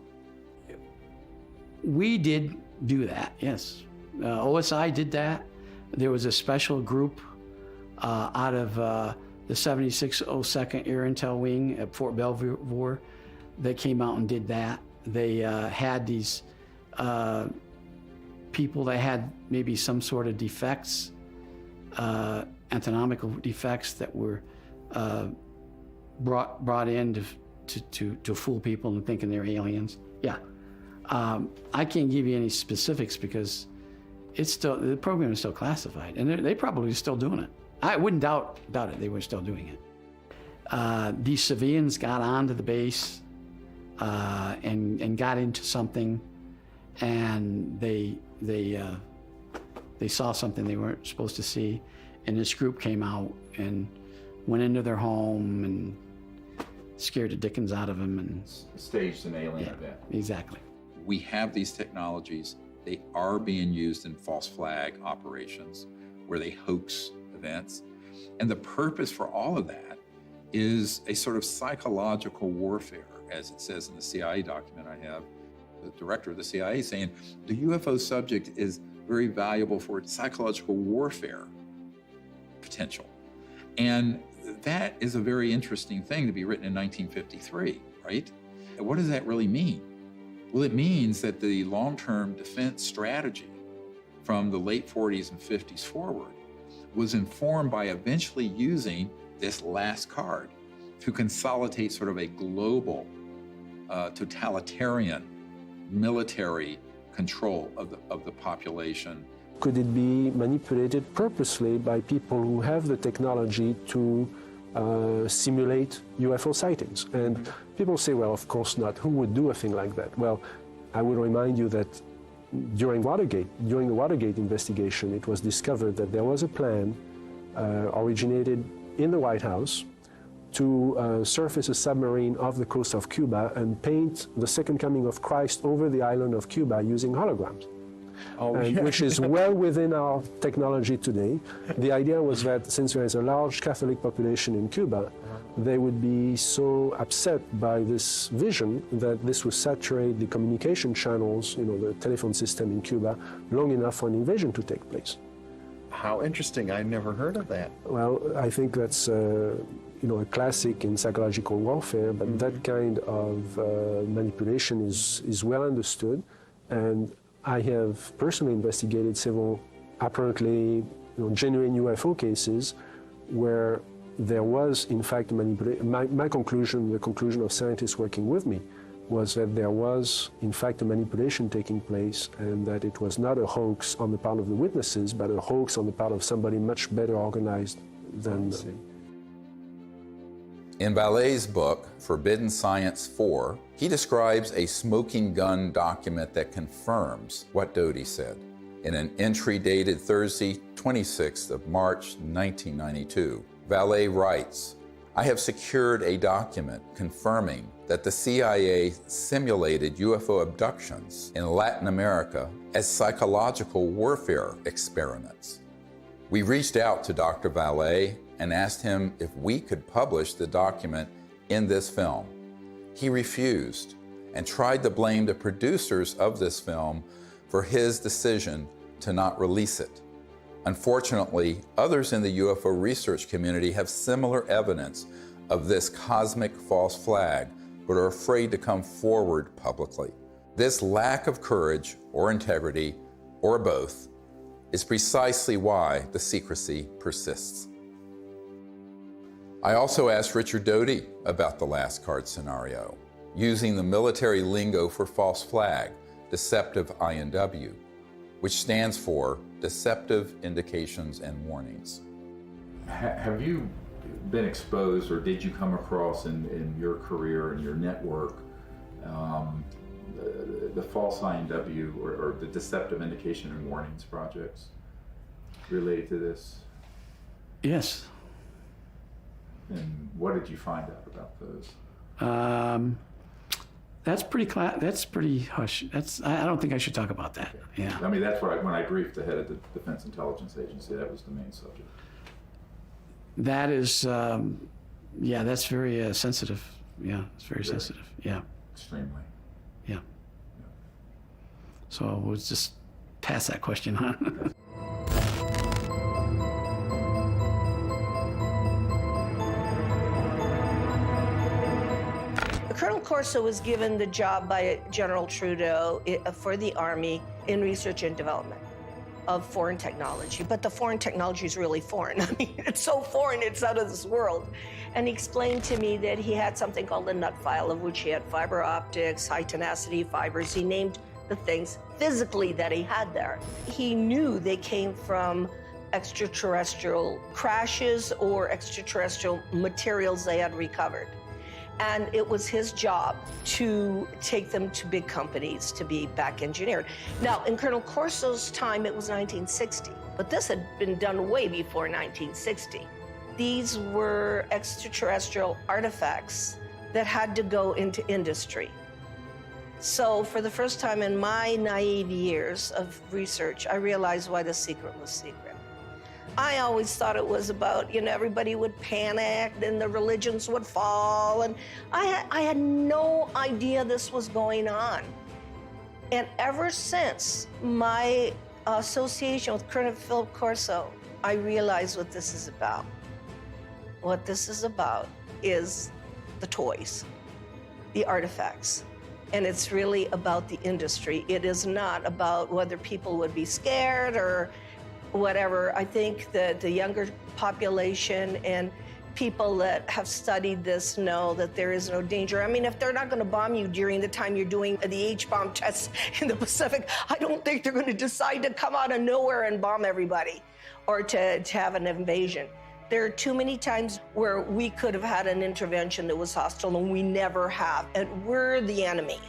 We did do that, yes. OSI did that. There was a special group out of the 7602nd Air Intel Wing at Fort Belvoir that came out and did that. They had these people that had maybe some sort of defects, anatomical defects that were brought in to fool people into thinking they're aliens. Yeah, I can't give you any specifics because it's still, the program is still classified, and they're probably still doing it. I wouldn't doubt it. They were still doing it. These civilians got onto the base and got into something, and they saw something they weren't supposed to see, and this group came out and went into their home and scared the dickens out of them and staged an alien event. Exactly. We have these technologies. They are being used in false flag operations where they hoax events. And the purpose for all of that is a sort of psychological warfare, as it says in the CIA document I have, the director of the CIA saying the UFO subject is very valuable for psychological warfare potential. And that is a very interesting thing to be written in 1953, right? And what does that really mean? Well, it means that the long-term defense strategy from the late 40s and 50s forward was informed by eventually using this last card to consolidate sort of a global totalitarian military control of the population. Could it be manipulated purposely by people who have the technology to simulate UFO sightings? And people say, well, of course not. Who would do a thing like that? Well, I would remind you that during the Watergate investigation, it was discovered that there was a plan originated in the White House to surface a submarine off the coast of Cuba and paint the second coming of Christ over the island of Cuba using holograms. Which is well within our technology today. The idea was that since there is a large Catholic population in Cuba, they would be so upset by this vision that this would saturate the communication channels, the telephone system in Cuba, long enough for an invasion to take place. How interesting. I never heard of that. Well, I think that's a classic in psychological warfare, but that kind of manipulation is well understood. And I have personally investigated several apparently genuine UFO cases where there was, in fact, manipulation. My conclusion, the conclusion of scientists working with me, was that there was, in fact, a manipulation taking place and that it was not a hoax on the part of the witnesses, but a hoax on the part of somebody much better organized than them. In Vallee's book, Forbidden Science 4, he describes a smoking gun document that confirms what Doty said. In an entry dated Thursday, 26th of March, 1992, Vallee writes, "I have secured a document confirming that the CIA simulated UFO abductions in Latin America as psychological warfare experiments. We reached out to Dr. Vallee and asked him if we could publish the document in this film. He refused and tried to blame the producers of this film for his decision to not release it. Unfortunately, others in the UFO research community have similar evidence of this cosmic false flag, but are afraid to come forward publicly. This lack of courage or integrity, or both, is precisely why the secrecy persists." I also asked Richard Doty about the last card scenario, using the military lingo for false flag, deceptive INW, which stands for Deceptive Indications and Warnings. Have you been exposed, or did you come across in your career and your network the false INW or the Deceptive Indication and Warnings projects related to this? Yes. And what did you find out about those? That's pretty hush. I don't think I should talk about that. Yeah. I mean, that's what when I briefed the head of the Defense Intelligence Agency, that was the main subject. That is, that's very sensitive. Yeah, it's very sensitive. Yeah. Extremely. Yeah. So we'll just pass that question on. Colonel Corso was given the job by General Trudeau for the Army in research and development of foreign technology. But the foreign technology is really foreign. I mean, it's so foreign, it's out of this world. And he explained to me that he had something called the nut file, of which he had fiber optics, high tenacity fibers. He named the things physically that he had there. He knew they came from extraterrestrial crashes or extraterrestrial materials they had recovered. And it was his job to take them to big companies to be back engineered. Now, in Colonel Corso's time, it was 1960, but this had been done way before 1960. These were extraterrestrial artifacts that had to go into industry. So for the first time in my naive years of research, I realized why the secret was secret. I always thought it was about, everybody would panic and the religions would fall. And I had no idea this was going on. And ever since my association with Colonel Philip Corso, I realized what this is about. What this is about is the toys, the artifacts. And it's really about the industry. It is not about whether people would be scared or whatever. I think that the younger population and people that have studied this know that there is no danger. I mean, if they're not going to bomb you during the time you're doing the H-bomb tests in the Pacific, I don't think they're going to decide to come out of nowhere and bomb everybody or to have an invasion. There are too many times where we could have had an intervention that was hostile, and we never have, and we're the enemy.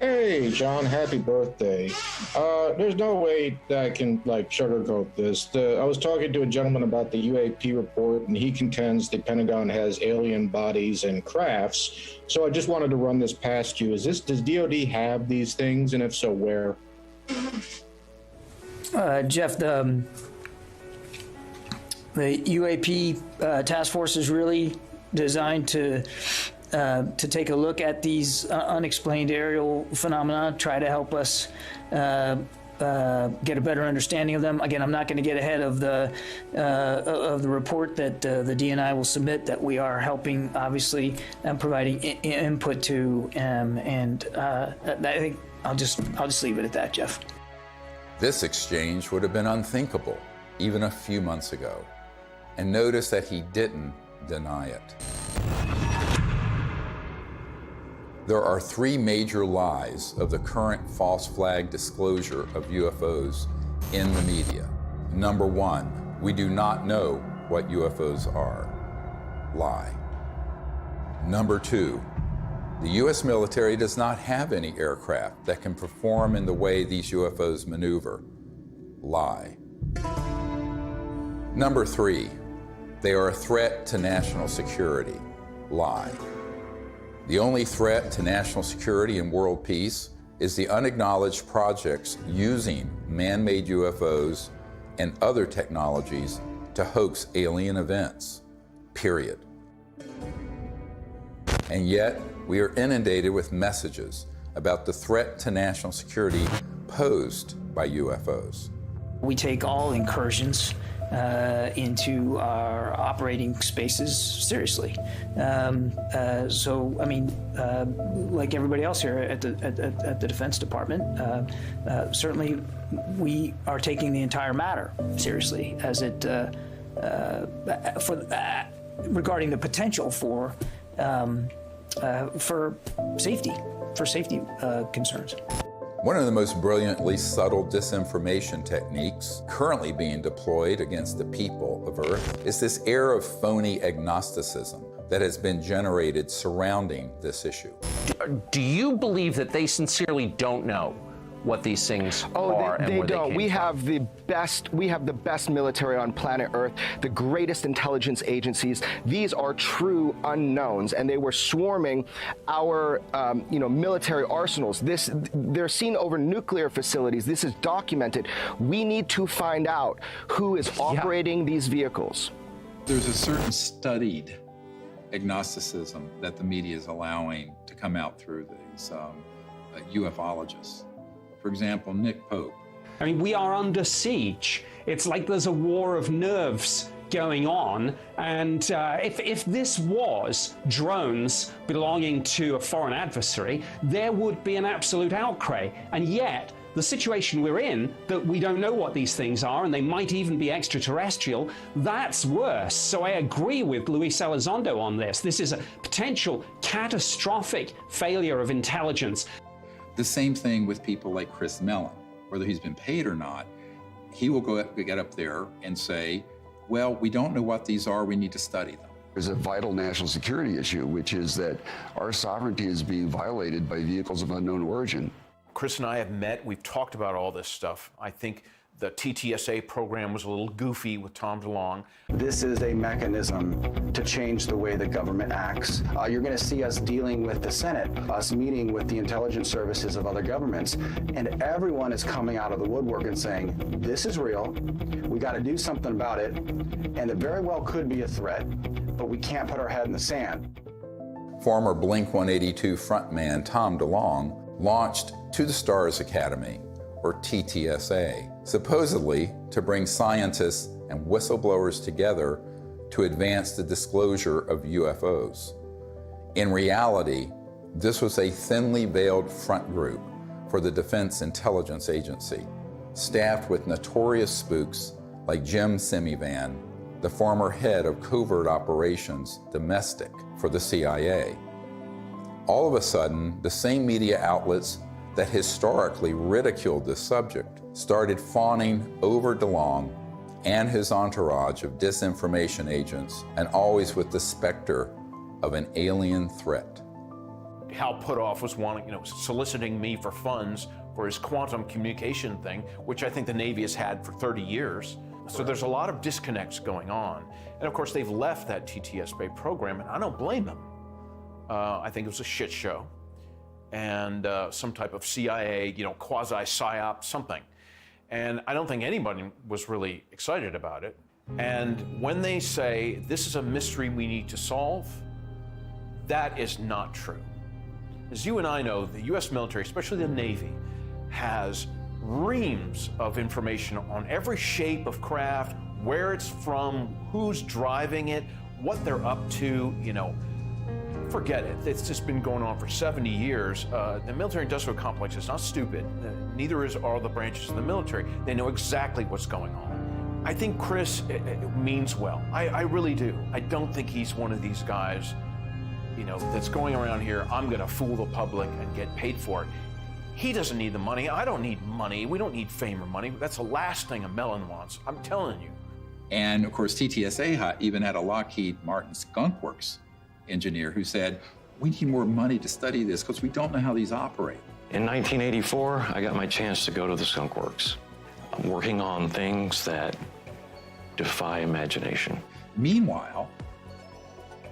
Hey, John, happy birthday. There's no way that I can, sugarcoat this. I was talking to a gentleman about the UAP report, and he contends the Pentagon has alien bodies and crafts. So I just wanted to run this past you. Does DOD have these things, and if so, where? Jeff, the UAP task force is really designed to take a look at these unexplained aerial phenomena, try to help us get a better understanding of them. Again, I'm not going to get ahead of the report that the DNI will submit, that we are helping, obviously, and providing input to, and I think I'll just leave it at that, Jeff. This exchange would have been unthinkable even a few months ago. And notice that he didn't deny it. There are three major lies of the current false flag disclosure of UFOs in the media. Number one, we do not know what UFOs are. Lie. Number two, the U.S. military does not have any aircraft that can perform in the way these UFOs maneuver. Lie. Number three, they are a threat to national security. Lie. The only threat to national security and world peace is the unacknowledged projects using man-made UFOs and other technologies to hoax alien events, period. And yet, we are inundated with messages about the threat to national security posed by UFOs. We take all incursions into our operating spaces seriously. So, I mean, like everybody else here at the Defense Department, certainly we are taking the entire matter seriously as it regarding the potential for safety concerns. One of the most brilliantly subtle disinformation techniques currently being deployed against the people of Earth is this air of phony agnosticism that has been generated surrounding this issue. Do you believe that they sincerely don't know what these things are and where they don't? We have the best military on planet Earth, the greatest intelligence agencies. These are true unknowns, and they were swarming our military arsenals. They're seen over nuclear facilities. This is documented. We need to find out who is operating these vehicles. There's a certain studied agnosticism that the media is allowing to come out through these ufologists. For example, Nick Pope. I mean, we are under siege. It's like there's a war of nerves going on. And if this was drones belonging to a foreign adversary, there would be an absolute outcry. And yet, the situation we're in, that we don't know what these things are, and they might even be extraterrestrial, that's worse. So I agree with Luis Elizondo on this. This is a potential catastrophic failure of intelligence. The same thing with people like Chris Mellon, whether he's been paid or not. he will get up there and say, well, we don't know what these are, we need to study them. There's a vital national security issue, which is that our sovereignty is being violated by vehicles of unknown origin. Chris and I have met, we've talked about all this stuff. I think the TTSA program was a little goofy with Tom DeLonge. This is a mechanism to change the way the government acts. You're going to see us dealing with the Senate, us meeting with the intelligence services of other governments, and everyone is coming out of the woodwork and saying, this is real, we got to do something about it, and it very well could be a threat, but we can't put our head in the sand. Former Blink-182 frontman Tom DeLonge launched To the Stars Academy, or TTSA, supposedly to bring scientists and whistleblowers together to advance the disclosure of UFOs. In reality, this was a thinly veiled front group for the Defense Intelligence Agency, staffed with notorious spooks like Jim Semivan, the former head of covert operations domestic for the CIA. All of a sudden, the same media outlets that historically ridiculed this subject started fawning over DeLonge and his entourage of disinformation agents, and always with the specter of an alien threat. Hal Puthoff was soliciting me for funds for his quantum communication thing, which I think the Navy has had for 30 years. So there's a lot of disconnects going on. And of course, they've left that TTSA program, and I don't blame them. I think it was a shit show. And some type of CIA, quasi-psyop, something. And I don't think anybody was really excited about it. And when they say, this is a mystery we need to solve, that is not true. As you and I know, the US military, especially the Navy, has reams of information on every shape of craft, where it's from, who's driving it, what they're up to, Forget it. It's just been going on for 70 years. The military-industrial complex is not stupid. Neither are the branches of the military. They know exactly what's going on. I think Chris means well. I really do. I don't think he's one of these guys, that's going around here, I'm going to fool the public and get paid for it. He doesn't need the money. I don't need money. We don't need fame or money. That's the last thing a melon wants. I'm telling you. And of course, TTSA even had a Lockheed Martin Skunk Works engineer who said, we need more money to study this because we don't know how these operate. In 1984, I got my chance to go to the Skunk Works. I'm working on things that defy imagination. Meanwhile,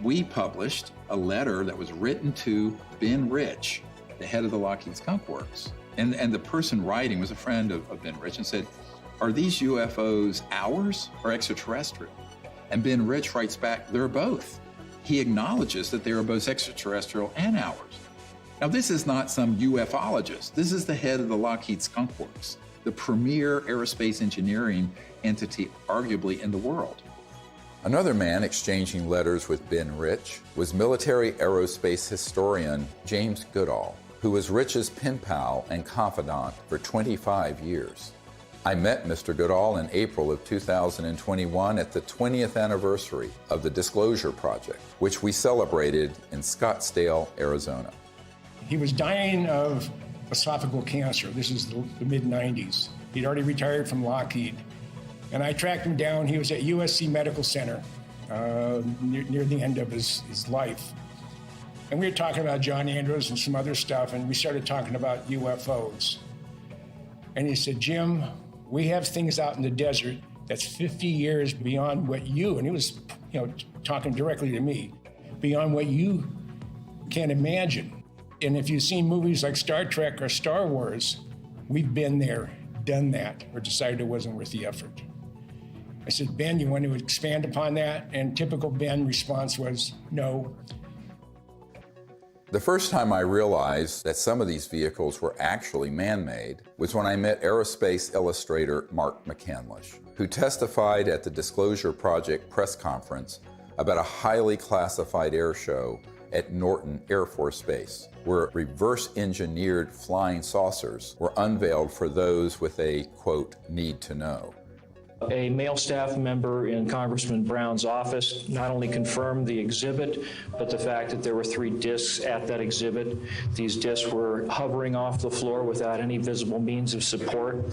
we published a letter that was written to Ben Rich, the head of the Lockheed Skunk Works. And the person writing was a friend of Ben Rich and said, are these UFOs ours or extraterrestrial? And Ben Rich writes back, they're both. He acknowledges that they are both extraterrestrial and ours. Now, this is not some ufologist. This is the head of the Lockheed Skunk Works, the premier aerospace engineering entity arguably in the world. Another man exchanging letters with Ben Rich was military aerospace historian James Goodall, who was Rich's pen pal and confidant for 25 years. I met Mr. Goodall in April of 2021 at the 20th anniversary of the Disclosure Project, which we celebrated in Scottsdale, Arizona. He was dying of esophageal cancer. This is the mid-90s. He'd already retired from Lockheed. And I tracked him down. He was at USC Medical Center near the end of his life. And we were talking about John Andrews and some other stuff, and we started talking about UFOs. And he said, Jim, we have things out in the desert that's 50 years beyond what you, and he was talking directly to me, beyond what you can imagine. And if you've seen movies like Star Trek or Star Wars, we've been there, done that, or decided it wasn't worth the effort. I said, Ben, you want to expand upon that? And typical Ben response was, no. The first time I realized that some of these vehicles were actually man-made was when I met aerospace illustrator Mark McCandlish, who testified at the Disclosure Project press conference about a highly classified air show at Norton Air Force Base, where reverse-engineered flying saucers were unveiled for those with a, quote, need to know. A male staff member in Congressman Brown's office not only confirmed the exhibit, but the fact that there were 3 discs at that exhibit. These discs were hovering off the floor without any visible means of support.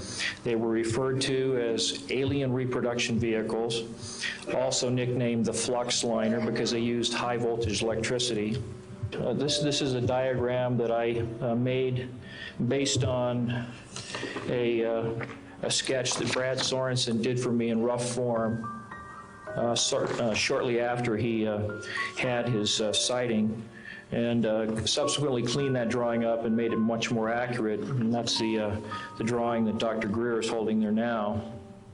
They were referred to as alien reproduction vehicles, also nicknamed the flux liner because they used high voltage electricity. This is a diagram that I made based on a sketch that Brad Sorensen did for me in rough form shortly after he had his sighting, and subsequently cleaned that drawing up and made it much more accurate. And that's the drawing that Dr. Greer is holding there now.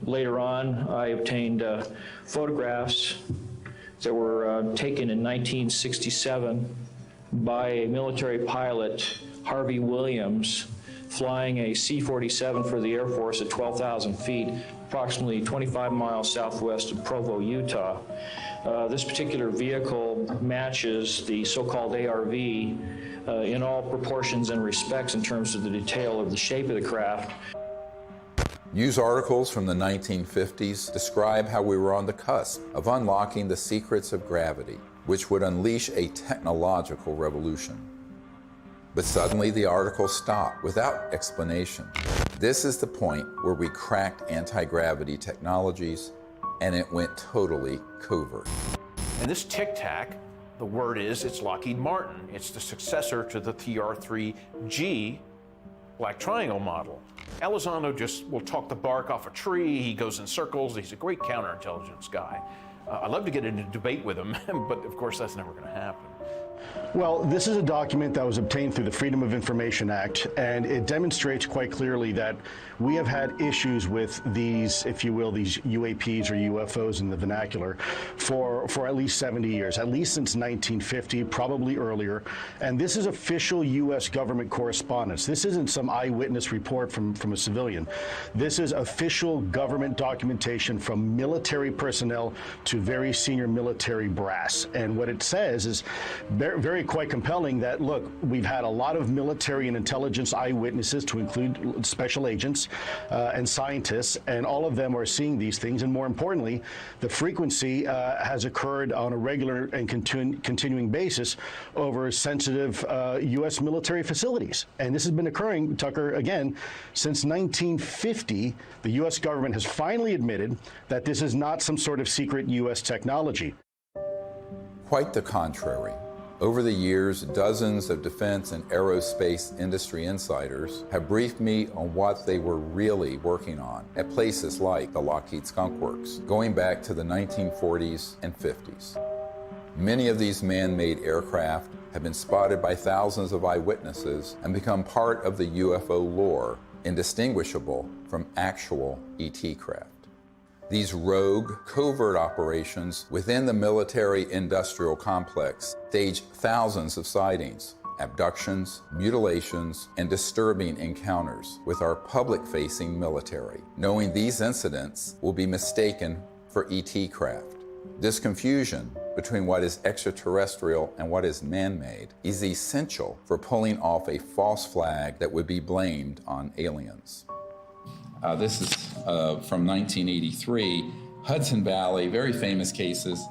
Later on, I obtained photographs that were taken in 1967 by a military pilot, Harvey Williams, flying a C-47 for the Air Force at 12,000 feet, approximately 25 miles southwest of Provo, Utah. This particular vehicle matches the so-called ARV in all proportions and respects in terms of the detail of the shape of the craft. News articles from the 1950s describe how we were on the cusp of unlocking the secrets of gravity, which would unleash a technological revolution. But suddenly the article stopped without explanation. This is the point where we cracked anti-gravity technologies and it went totally covert. And this Tic Tac, the word is, it's Lockheed Martin. It's the successor to the TR-3G Black Triangle model. Elizondo just will talk the bark off a tree. He goes in circles. He's a great counterintelligence guy. I'd love to get into a debate with him, but of course that's never going to happen. Well, this is a document that was obtained through the Freedom of Information Act, and it demonstrates quite clearly that we have had issues with these, if you will, these UAPs or UFOs in the vernacular for at least 70 years, at least since 1950, probably earlier. And this is official U.S. government correspondence. This isn't some eyewitness report from a civilian. This is official government documentation from military personnel to very senior military brass. And what it says is very quite compelling that, look, we've had a lot of military and intelligence eyewitnesses, to include special agents and scientists, and all of them are seeing these things. And more importantly, the frequency has occurred on a regular and continuing basis over sensitive U.S. military facilities. And this has been occurring, Tucker, again, since 1950. The U.S. government has finally admitted that this is not some sort of secret U.S. technology. Quite the contrary. Over the years, dozens of defense and aerospace industry insiders have briefed me on what they were really working on at places like the Lockheed Skunk Works, going back to the 1940s and 50s. Many of these man-made aircraft have been spotted by thousands of eyewitnesses and become part of the UFO lore, indistinguishable from actual ET craft. These rogue, covert operations within the military-industrial complex stage thousands of sightings, abductions, mutilations, and disturbing encounters with our public-facing military, knowing these incidents will be mistaken for ET craft. This confusion between what is extraterrestrial and what is man-made is essential for pulling off a false flag that would be blamed on aliens. This is from 1983, Hudson Valley, very famous cases,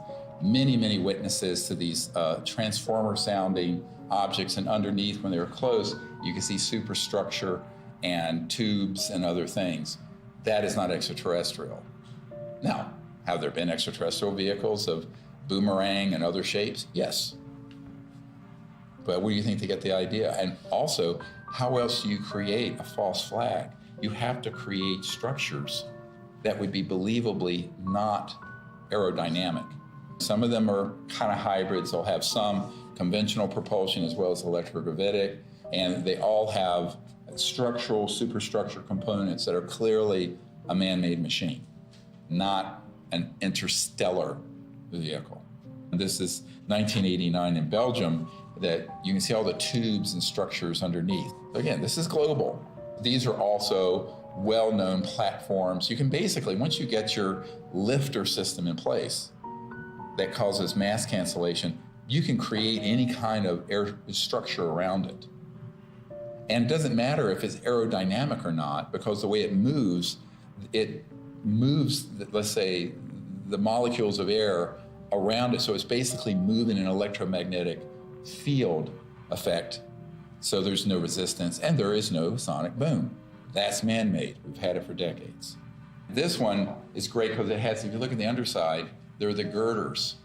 many witnesses to these transformer-sounding objects, and underneath, when they were close, you can see superstructure and tubes and other things. That is not extraterrestrial. Now, have there been extraterrestrial vehicles of boomerang and other shapes? Yes. But where do you think they get the idea? And also, how else do you create a false flag? You have to create structures that would be believably not aerodynamic. Some of them are kind of hybrids. They'll have some conventional propulsion as well as electrogravitic, and they all have structural, superstructure components that are clearly a man-made machine, not an interstellar vehicle. This is 1989 in Belgium, that you can see all the tubes and structures underneath. Again, this is global. These are also well-known platforms. You can basically, once you get your lifter system in place that causes mass cancellation, you can create any kind of air structure around it. And it doesn't matter if it's aerodynamic or not, because the way it moves, it moves, let's say, the molecules of air around it, so it's basically moving an electromagnetic field effect, so there's no resistance and there is no sonic boom. That's man-made. We've had it for decades. This one is great because it has, if you look at the underside, there are the girders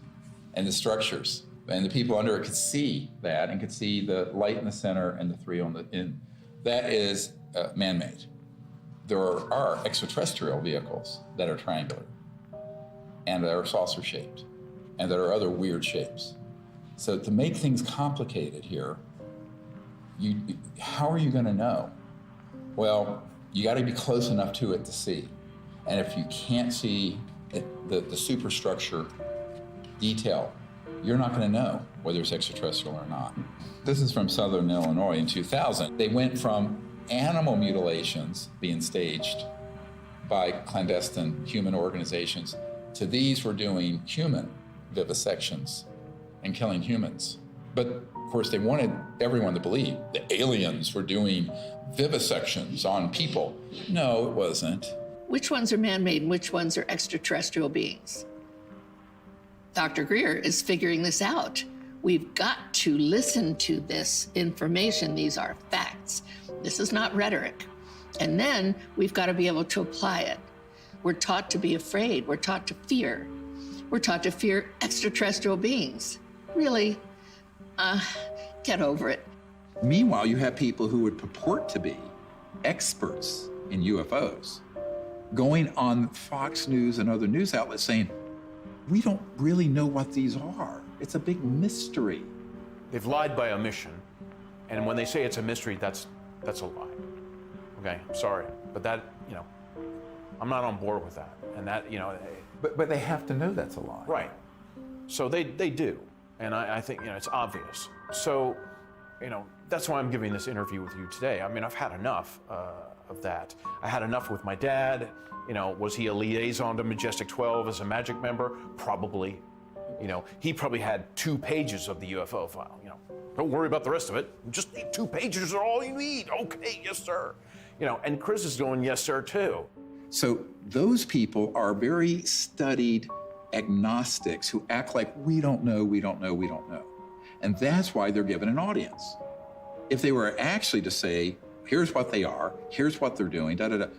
and the structures, and the people under it could see that and could see the light in the center and the three on the end. That is man-made. There are extraterrestrial vehicles that are triangular and that are saucer-shaped and that are other weird shapes. So to make things complicated here, how are you going to know? Well, you got to be close enough to it to see. And if you can't see the superstructure detail, you're not going to know whether it's extraterrestrial or not. This is from Southern Illinois in 2000. They went from animal mutilations being staged by clandestine human organizations to these were doing human vivisections and killing humans. But of course, they wanted everyone to believe the aliens were doing vivisections on people. No, it wasn't. Which ones are man-made and which ones are extraterrestrial beings? Dr. Greer is figuring this out. We've got to listen to this information. These are facts. This is not rhetoric. And then we've got to be able to apply it. We're taught to be afraid. We're taught to fear. We're taught to fear extraterrestrial beings. Really? Get over it. Meanwhile, you have people who would purport to be experts in UFOs going on Fox News and other news outlets saying, we don't really know what these are. It's a big mystery. They've lied by omission, and when they say it's a mystery, that's a lie. Okay, I'm sorry, but that, I'm not on board with that. And that, But they have to know that's a lie. Right. So they do, and I think, it's obvious. So, that's why I'm giving this interview with you today. I mean, I've had enough of that. I had enough with my dad. Was he a liaison to Majestic 12 as a magic member? Probably. He probably had 2 pages of the UFO file. Don't worry about the rest of it. Just 2 pages are all you need. Okay, yes, sir. And Chris is going, yes, sir, too. So those people are very studied agnostics who act like we don't know, we don't know, we don't know. And that's why they're given an audience. If they were actually to say, here's what they are, here's what they're doing,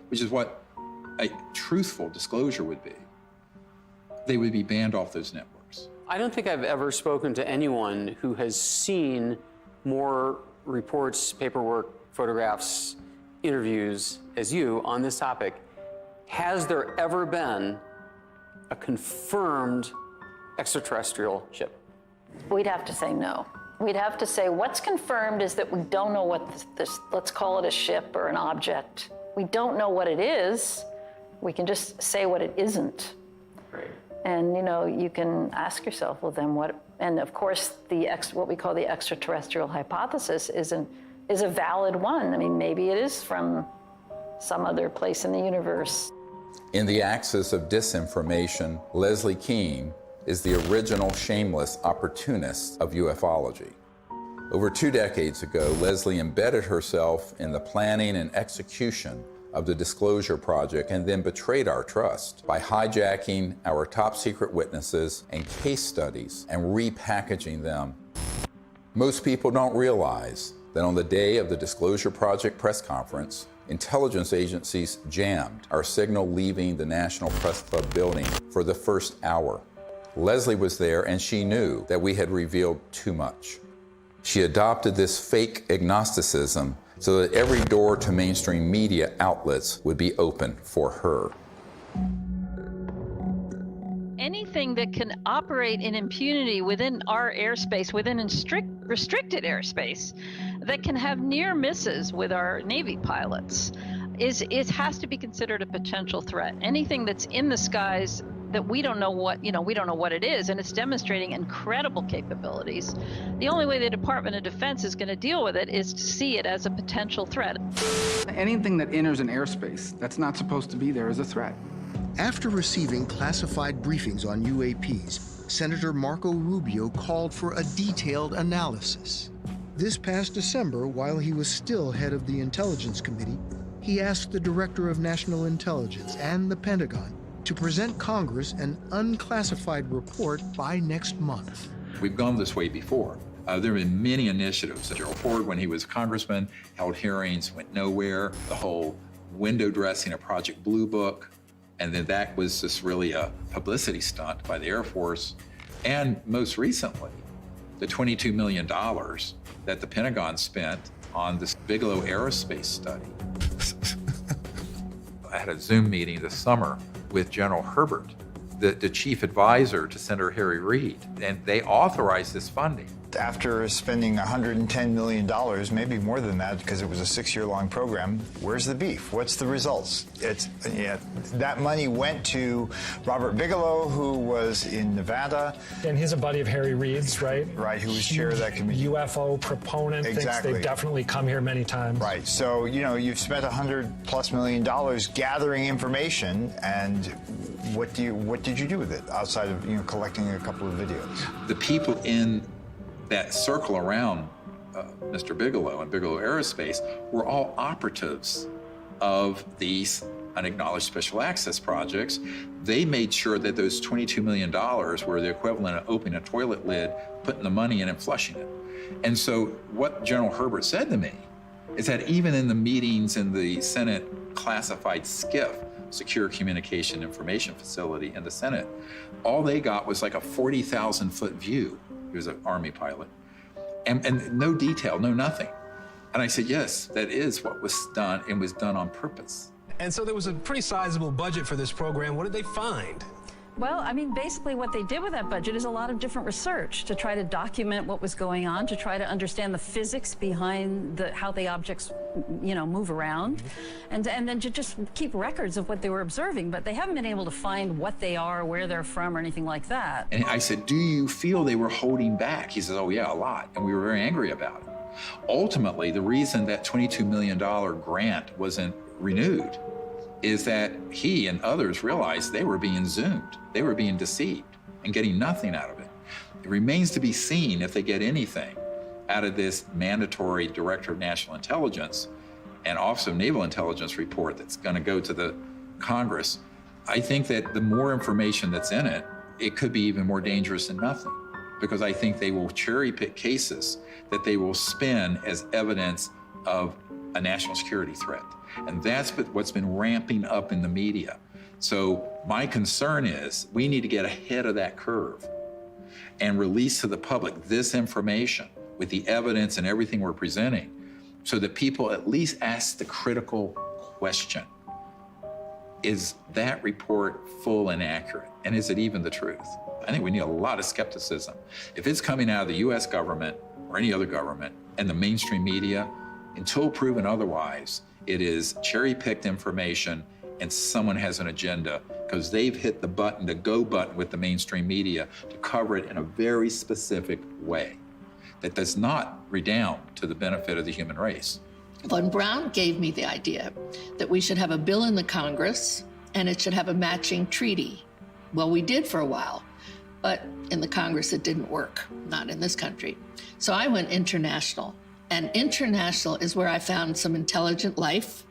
which is what a truthful disclosure would be, they would be banned off those networks. I don't think I've ever spoken to anyone who has seen more reports, paperwork, photographs, interviews as you on this topic. Has there ever been a confirmed extraterrestrial ship? We'd have to say no. We'd have to say what's confirmed is that we don't know what this, let's call it a ship or an object. We don't know what it is. We can just say what it isn't. Right. And you can ask yourself, well then what, and of course what we call the extraterrestrial hypothesis is a valid one. I mean, maybe it is from some other place in the universe. In the axis of disinformation, Leslie Kean is the original shameless opportunist of ufology. Over 2 decades ago, Leslie embedded herself in the planning and execution of the Disclosure Project and then betrayed our trust by hijacking our top secret witnesses and case studies and repackaging them. Most people don't realize that on the day of the Disclosure Project press conference, intelligence agencies jammed our signal leaving the National Press Club building for the first hour. Leslie was there and she knew that we had revealed too much. She adopted this fake agnosticism so that every door to mainstream media outlets would be open for her. Anything that can operate in impunity within our airspace, within restricted airspace, that can have near misses with our Navy pilots, it has to be considered a potential threat. Anything that's in the skies that we don't know what it is, and it's demonstrating incredible capabilities. The only way the Department of Defense is going to deal with it is to see it as a potential threat. Anything that enters an airspace that's not supposed to be there is a threat. After receiving classified briefings on UAPs, Senator Marco Rubio called for a detailed analysis. This past December, while he was still head of the Intelligence Committee, he he asked the Director of National Intelligence and the Pentagon to present Congress an unclassified report by next month. We've gone this way before. There have been many initiatives. Gerald Ford, when he was congressman, held hearings, went nowhere. The whole window dressing of Project Blue Book, and then that was just really a publicity stunt by the Air Force. And most recently, the $22 million that the Pentagon spent on this Bigelow aerospace study. I had a Zoom meeting this summer with General Herbert, the chief advisor to Senator Harry Reid, and they authorized this funding. After spending $110 million, maybe more than that, because it was a 6-year-long program, where's the beef? What's the results? That money went to Robert Bigelow, who was in Nevada. And he's a buddy of Harry Reid's, right? Right, who was chair of that committee. UFO proponent, exactly. Thinks they've definitely come here many times. Right, so, you've spent $100+ million gathering information, and what did you do with it, outside of, collecting a couple of videos? The people in that circle around Mr. Bigelow and Bigelow Aerospace were all operatives of these unacknowledged special access projects. They made sure that those $22 million were the equivalent of opening a toilet lid, putting the money in and flushing it. And so what General Herbert said to me is that even in the meetings in the Senate classified SCIF, Secure Communication Information Facility in the Senate, all they got was like a 40,000-foot view. He was an Army pilot. And no detail, no nothing. And I said, yes, that is what was done, and was done on purpose. And so there was a pretty sizable budget for this program. What did they find? Well, I mean, basically what they did with that budget is a lot of different research to try to document what was going on, to try to understand the physics behind how the objects, move around, and then to just keep records of what they were observing. But they haven't been able to find what they are, where they're from, or anything like that. And I said, do you feel they were holding back? He says, oh yeah, a lot. And we were very angry about it. Ultimately, the reason that $22 million grant wasn't renewed is that he and others realized they were being zoomed. They were being deceived and getting nothing out of it. It remains to be seen if they get anything out of this mandatory Director of National Intelligence and Office of Naval Intelligence report that's going to go to the Congress. I think that the more information that's in it, it could be even more dangerous than nothing, because I think they will cherry pick cases that they will spin as evidence of a national security threat. And that's what's been ramping up in the media. So my concern is we need to get ahead of that curve and release to the public this information with the evidence and everything we're presenting, so that people at least ask the critical question. Is that report full and accurate? And is it even the truth? I think we need a lot of skepticism. If it's coming out of the US government or any other government and the mainstream media, until proven otherwise, it is cherry-picked information and someone has an agenda because they've hit the button, the go button with the mainstream media to cover it in a very specific way that does not redound to the benefit of the human race. Von Braun gave me the idea that we should have a bill in the Congress and it should have a matching treaty. Well, we did for a while, but in the Congress it didn't work, not in this country. So I went international, and international is where I found some intelligent life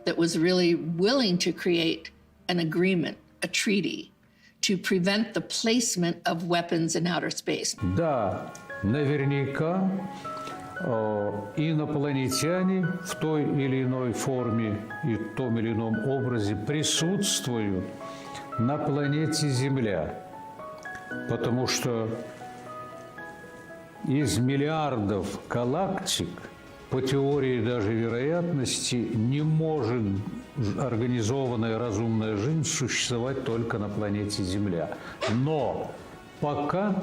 that was really willing to create an agreement, a treaty, to prevent the placement of weapons in outer space. Да, наверняка инопланетяне в той или иной форме и том или ином образе присутствуют на планете Земля, потому что из миллиардов галактик по теории даже вероятности не может организованная разумная жизнь существовать только на планете Земля. Но пока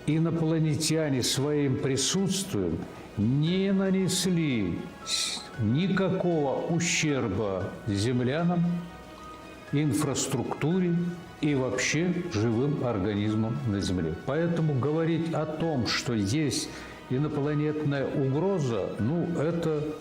инопланетяне своим присутствием не нанесли никакого ущерба землянам, инфраструктуре и вообще живым организмам на Земле. Поэтому говорить о том, что есть инопланетная угроза, это,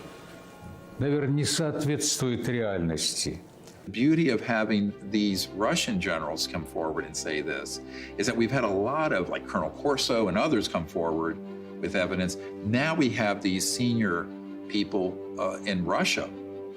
наверное, не соответствует реальности. The beauty of having these Russian generals come forward and say this is that we've had a lot of, like Colonel Corso and others, come forward with evidence. Now we have these senior people in Russia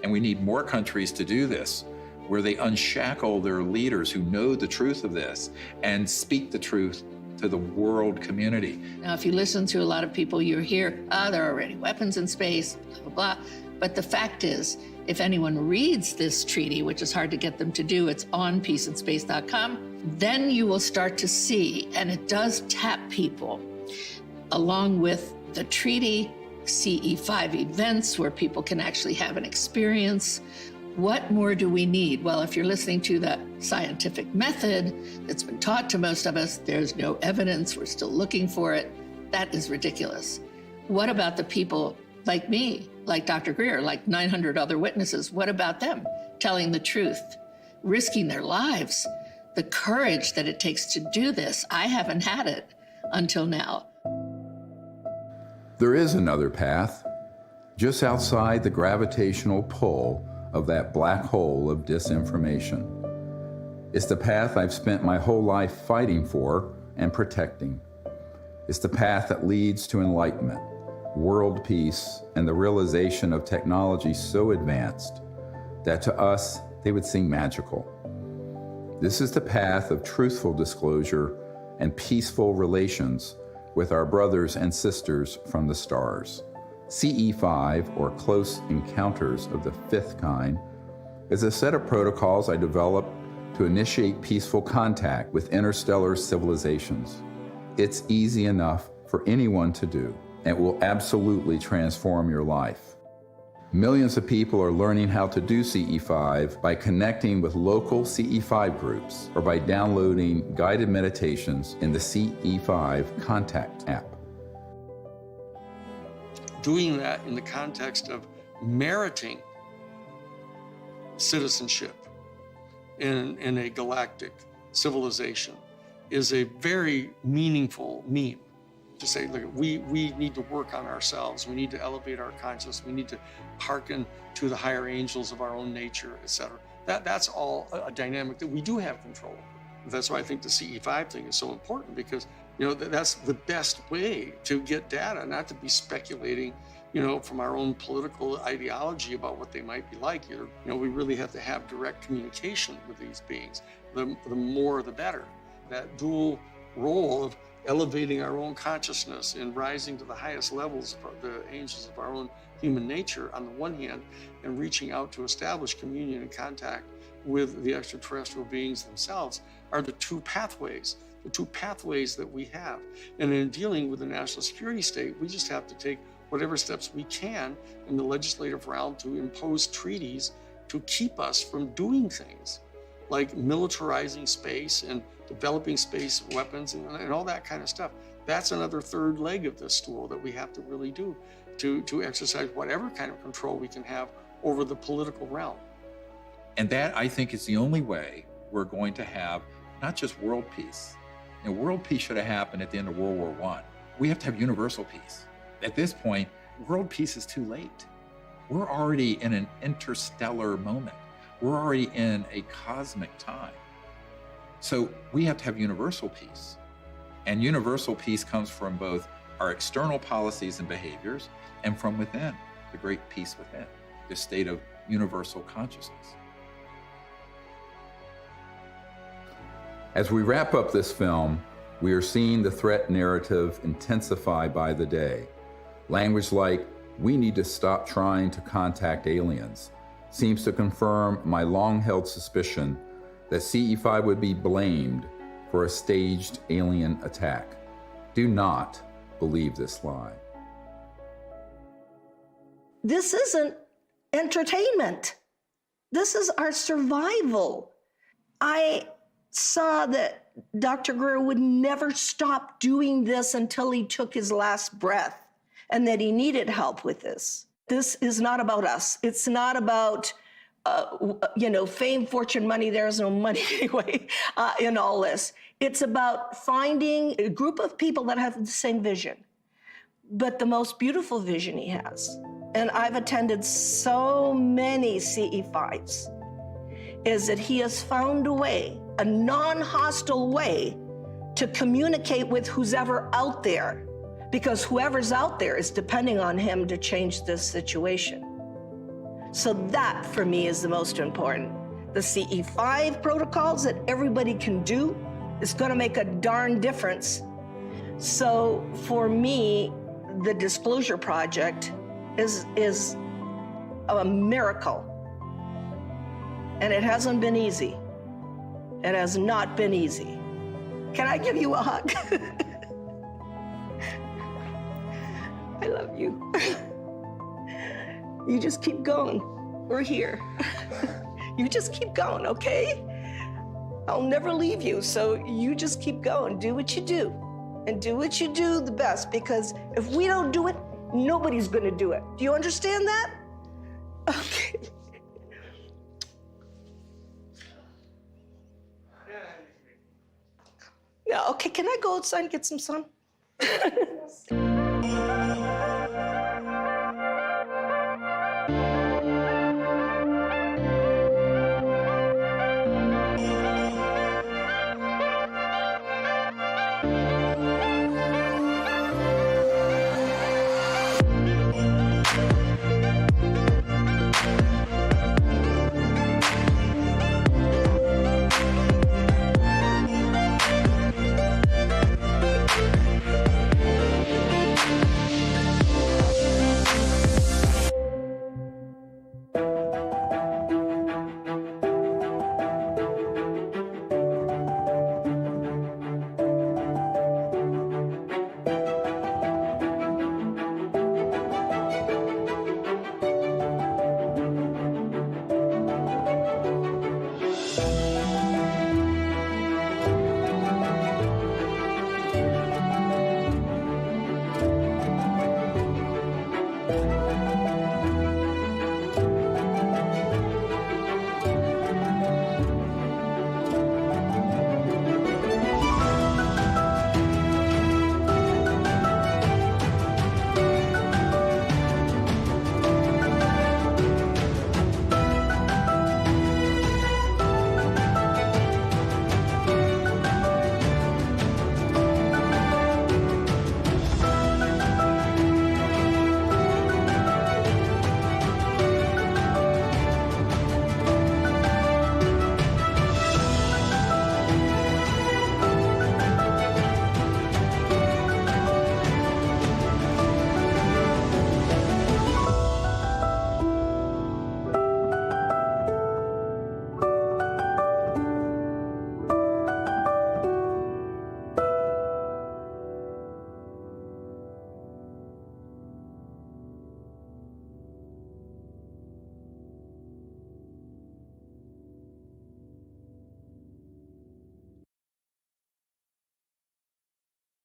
And we need more countries to do this, where they unshackle their leaders who know the truth of this and speak the truth to the world community. Now, if you listen to a lot of people, you hear, there are already weapons in space, blah, blah, blah. But the fact is, if anyone reads this treaty, which is hard to get them to do, it's on peaceandspace.com, then you will start to see, and it does tap people, along with the treaty, CE5 events where people can actually have an experience. What more do we need? Well, if you're listening to the scientific method that's been taught to most of us, there's no evidence, we're still looking for it. That is ridiculous. What about the people like me, like Dr. Greer, like 900 other witnesses? What about them telling the truth, risking their lives? The courage that it takes to do this, I haven't had it until now. There is another path, just outside the gravitational pull of that black hole of disinformation. It's the path I've spent my whole life fighting for and protecting. It's the path that leads to enlightenment, world peace, and the realization of technology so advanced that to us, they would seem magical. This is the path of truthful disclosure and peaceful relations with our brothers and sisters from the stars. CE5, or Close Encounters of the Fifth Kind, is a set of protocols I developed to initiate peaceful contact with interstellar civilizations. It's easy enough for anyone to do, and will absolutely transform your life. Millions of people are learning how to do CE5 by connecting with local CE5 groups or by downloading guided meditations in the CE5 Contact app. Doing that in the context of meriting citizenship in a galactic civilization is a very meaningful meme. To say, look, we need to work on ourselves. We need to elevate our consciousness. We need to hearken to the higher angels of our own nature, etc. That's all a dynamic that we do have control over. That's why I think the CE5 thing is so important, because that's the best way to get data, not to be speculating, from our own political ideology about what they might be like. We really have to have direct communication with these beings. The more, the better. That dual role of elevating our own consciousness and rising to the highest levels of the angels of our own human nature on the one hand, and reaching out to establish communion and contact with the extraterrestrial beings themselves are the two pathways that we have. And in dealing with the national security state, we just have to take whatever steps we can in the legislative realm to impose treaties to keep us from doing things like militarizing space and developing space weapons and all that kind of stuff. That's another third leg of this stool that we have to really do to exercise whatever kind of control we can have over the political realm. And that, I think, is the only way we're going to have not just world peace. World peace should have happened at the end of World War I. We have to have universal peace. At this point, world peace is too late. We're already in an interstellar moment. We're already in a cosmic time. So we have to have universal peace. And universal peace comes from both our external policies and behaviors and from within, the great peace within, the state of universal consciousness. As we wrap up this film, we are seeing the threat narrative intensify by the day. Language like, "We need to stop trying to contact aliens," seems to confirm my long-held suspicion that CE5 would be blamed for a staged alien attack. Do not believe this lie. This isn't entertainment. This is our survival. I saw that Dr. Greer would never stop doing this until he took his last breath, and that he needed help with this. This is not about us. It's not about fame, fortune, money. There's no money anyway in all this. It's about finding a group of people that have the same vision, but the most beautiful vision he has. And I've attended so many CE5s, is that he has found a way, a non-hostile way, to communicate with who's ever out there, because whoever's out there is depending on him to change this situation. So that, for me, is the most important. The CE5 protocols that everybody can do is going to make a darn difference. So for me, the Disclosure Project is a miracle. And it hasn't been easy. It has not been easy. Can I give you a hug? I love you. You just keep going. We're here. You just keep going, okay? I'll never leave you, so you just keep going. Do what you do. And do what you do the best, because if we don't do it, nobody's gonna do it. Do you understand that? Okay. No, okay, can I go outside and get some sun?